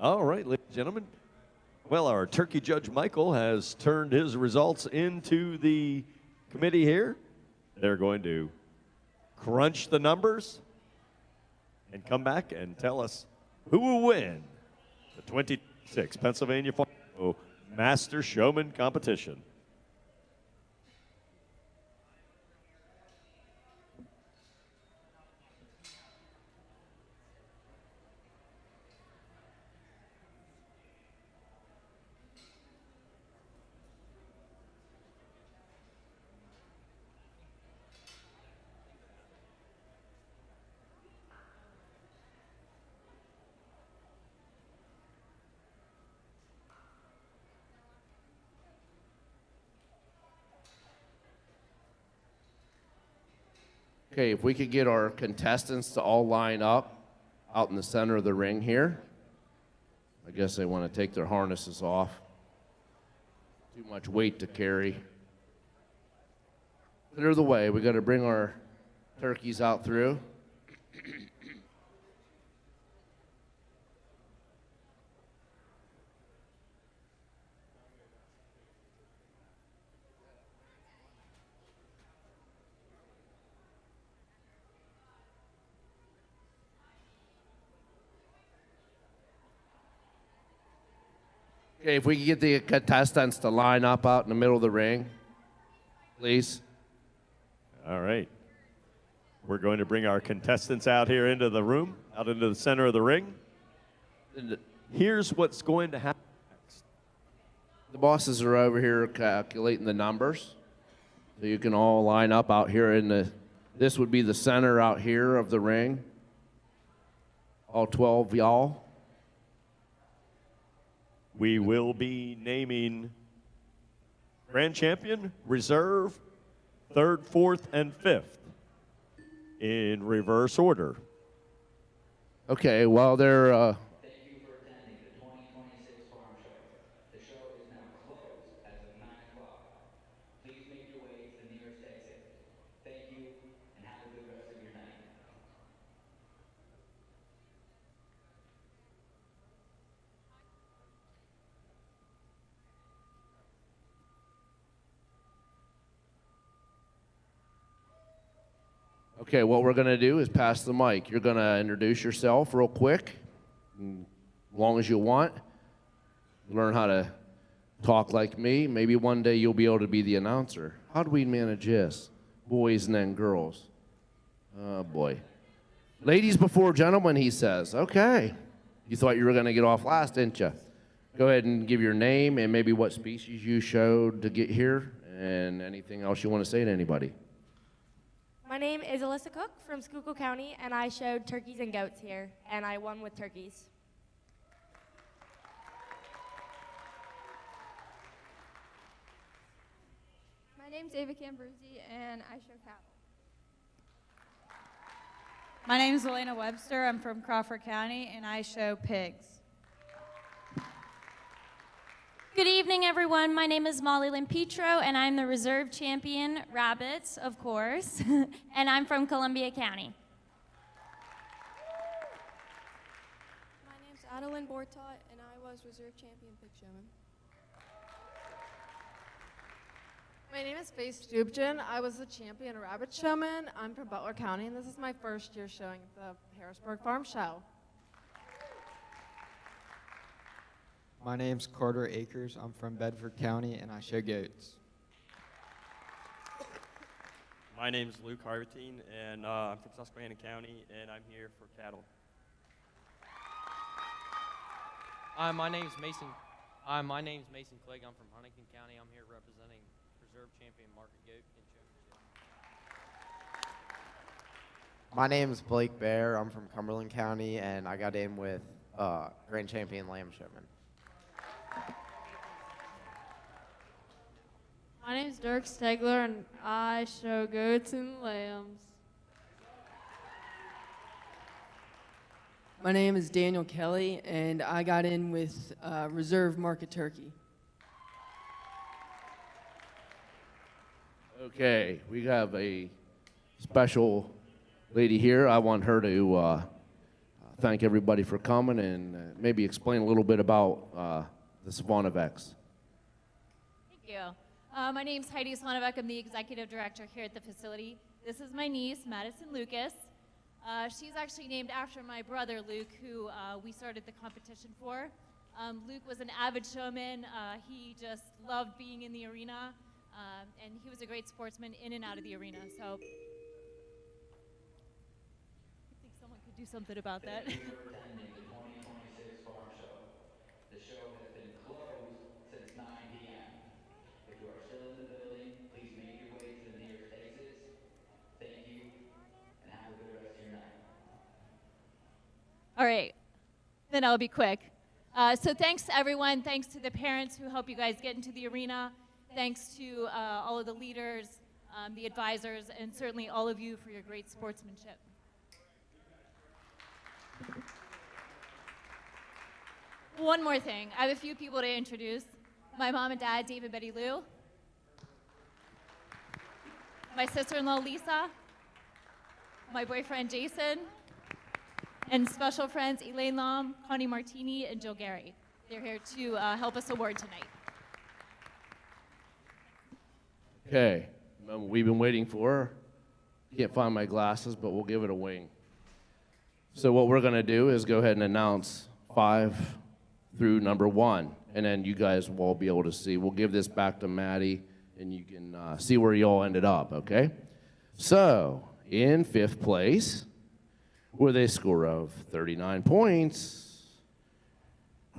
All right, ladies and gentlemen. Well, our turkey judge, Michael, has turned his results into the committee here. They're going to crunch the numbers and come back and tell us who will win the 26 Pennsylvania Farm Show Master Showman Competition. Okay, if we could get our contestants to all line up out in the center of the ring here. I guess they want to take their harnesses off. Too much weight to carry. Clear the way. We got to bring our turkeys out through. Okay, if we could get the contestants to line up out in the middle of the ring, please. All right. We're going to bring our contestants out here into the room, out into the center of the ring. Here's what's going to happen next. The bosses are over here calculating the numbers. So you can all line up out here in the, this would be the center out here of the ring. All 12 y'all. We will be naming grand champion, reserve, third, fourth, and fifth in reverse order. Okay, well, they're Thank you for attending the 2026 Farm Show. The show is now closed as of 9 o'clock. Please make your way to the nearest exit. Thank you, and have a good rest of your night. okay, what we're going to do is pass the mic. You're going to introduce yourself real quick, as long as you want. Learn how to talk like me. Maybe one day you'll be able to be the announcer. How do we manage this? Boys and then girls. Oh, boy. Ladies before gentlemen, he says. Okay. You thought you were going to get off last, didn't you? Go ahead and give your name and maybe what species you showed to get here and anything else you want to say to anybody. My name is Alyssa Cook from Schuylkill County, and I showed turkeys and goats here, and I won with turkeys. My name's Ava Cambruzzi, and I show cattle. My name is Elena Webster. I'm from Crawford County, and I show pigs. Good evening, everyone. My name is Molly Lynn Petro, and I'm the reserve champion, rabbits, of course, and I'm from Columbia County. My name's Adeline Bortot, and I was reserve champion pig showman. My name is Faye Stupchen. I was the champion rabbit showman. I'm from Butler County, and this is my first year showing at the Harrisburg Farm Show. My name's Carter Akers. I'm from Bedford County, and I show goats. My name's Luke Harvatine, and I'm from Susquehanna County, and I'm here for cattle. My name's Mason Clegg. I'm from Huntington County. I'm here representing reserve champion market goat and showmanship. My name is Blake Bear. I'm from Cumberland County, and I got in with grand champion lamb showman. My name is Dirk Stegler, and I show goats and lambs. My name is Daniel Kelly, and I got in with reserve market turkey. Okay, we have a special lady here. I want her to thank everybody for coming and maybe explain a little bit about the Savannah Vex. Thank you. My name's Heidi Swanevek. I'm the executive director here at the facility. This is my niece, Madison Lucas. She's actually named after my brother, Luke, who we started the competition for. Luke was an avid showman. He just loved being in the arena, and he was a great sportsman in and out of the arena. So I think someone could do something about that. Thank you for attending the 2026 Farm Show. The show has been closed since 9 p.m. If you are still in the building, please make your way to the nearest exits. Thank you, and have a good rest of your night. All right, then I'll be quick. So thanks to everyone. Thanks to the parents who help you guys get into the arena. Thanks to all of the leaders, the advisors, and certainly all of you for your great sportsmanship. One more thing. I have a few people to introduce. My mom and dad, Dave and Betty Lou. My sister-in-law, Lisa. My boyfriend, Jason. And special friends Elaine Lom, Connie Martini, and Jill Gary. They're here to help us award tonight. Okay, we've been waiting for. Can't find my glasses, but we'll give it a wing. So what we're gonna do is go ahead and announce 5 through number 1, and then you guys will all be able to see. We'll give this back to Maddie, and you can see where you all ended up, okay? So, in 5th place, with a score of 39 points,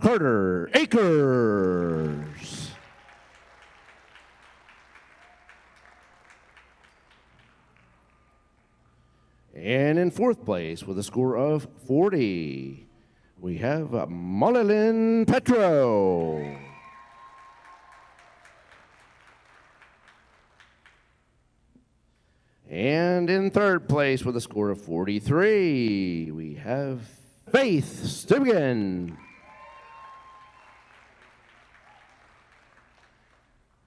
Carter Akers. And in 4th place, with a score of 40, we have Marilyn Petro. And in 3rd place with a score of 43, we have Faith Stibigan.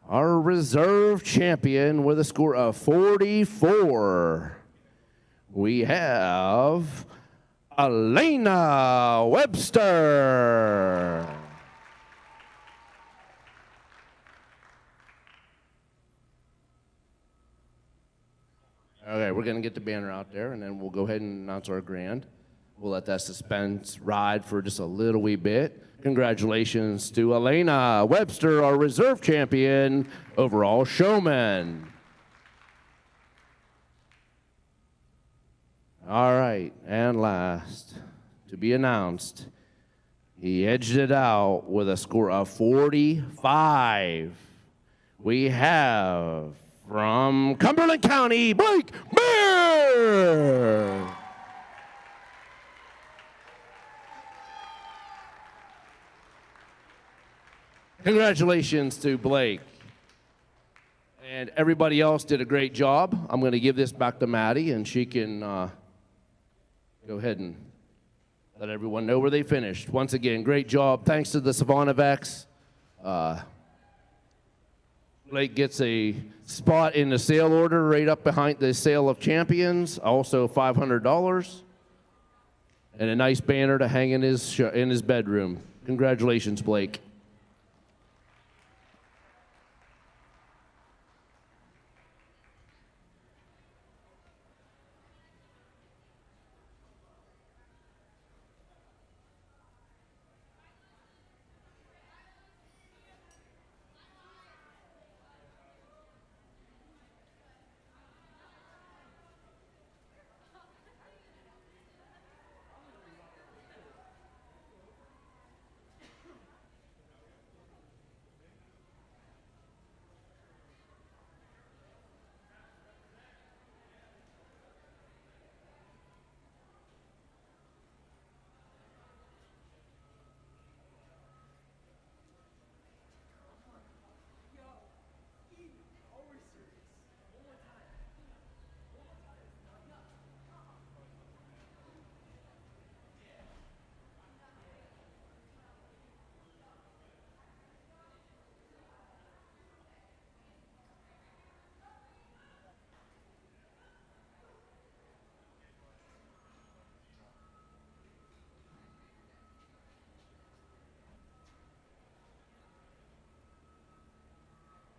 Our reserve champion with a score of 44, we have Elena Webster. Okay, we're going to get the banner out there, and then we'll go ahead and announce our grand. We'll let that suspense ride for just a little wee bit. Congratulations to Elena Webster, our reserve champion, overall showman. All right, and last, to be announced, he edged it out with a score of 45. We have, from Cumberland County, Blake Bear. Congratulations to Blake. And everybody else did a great job. I'm going to give this back to Maddie, and she can go ahead and let everyone know where they finished. Once again, great job. Thanks to the Savannah Vex. Blake gets a spot in the sale order right up behind the sale of champions, also $500, and a nice banner to hang in his bedroom. Congratulations, Blake.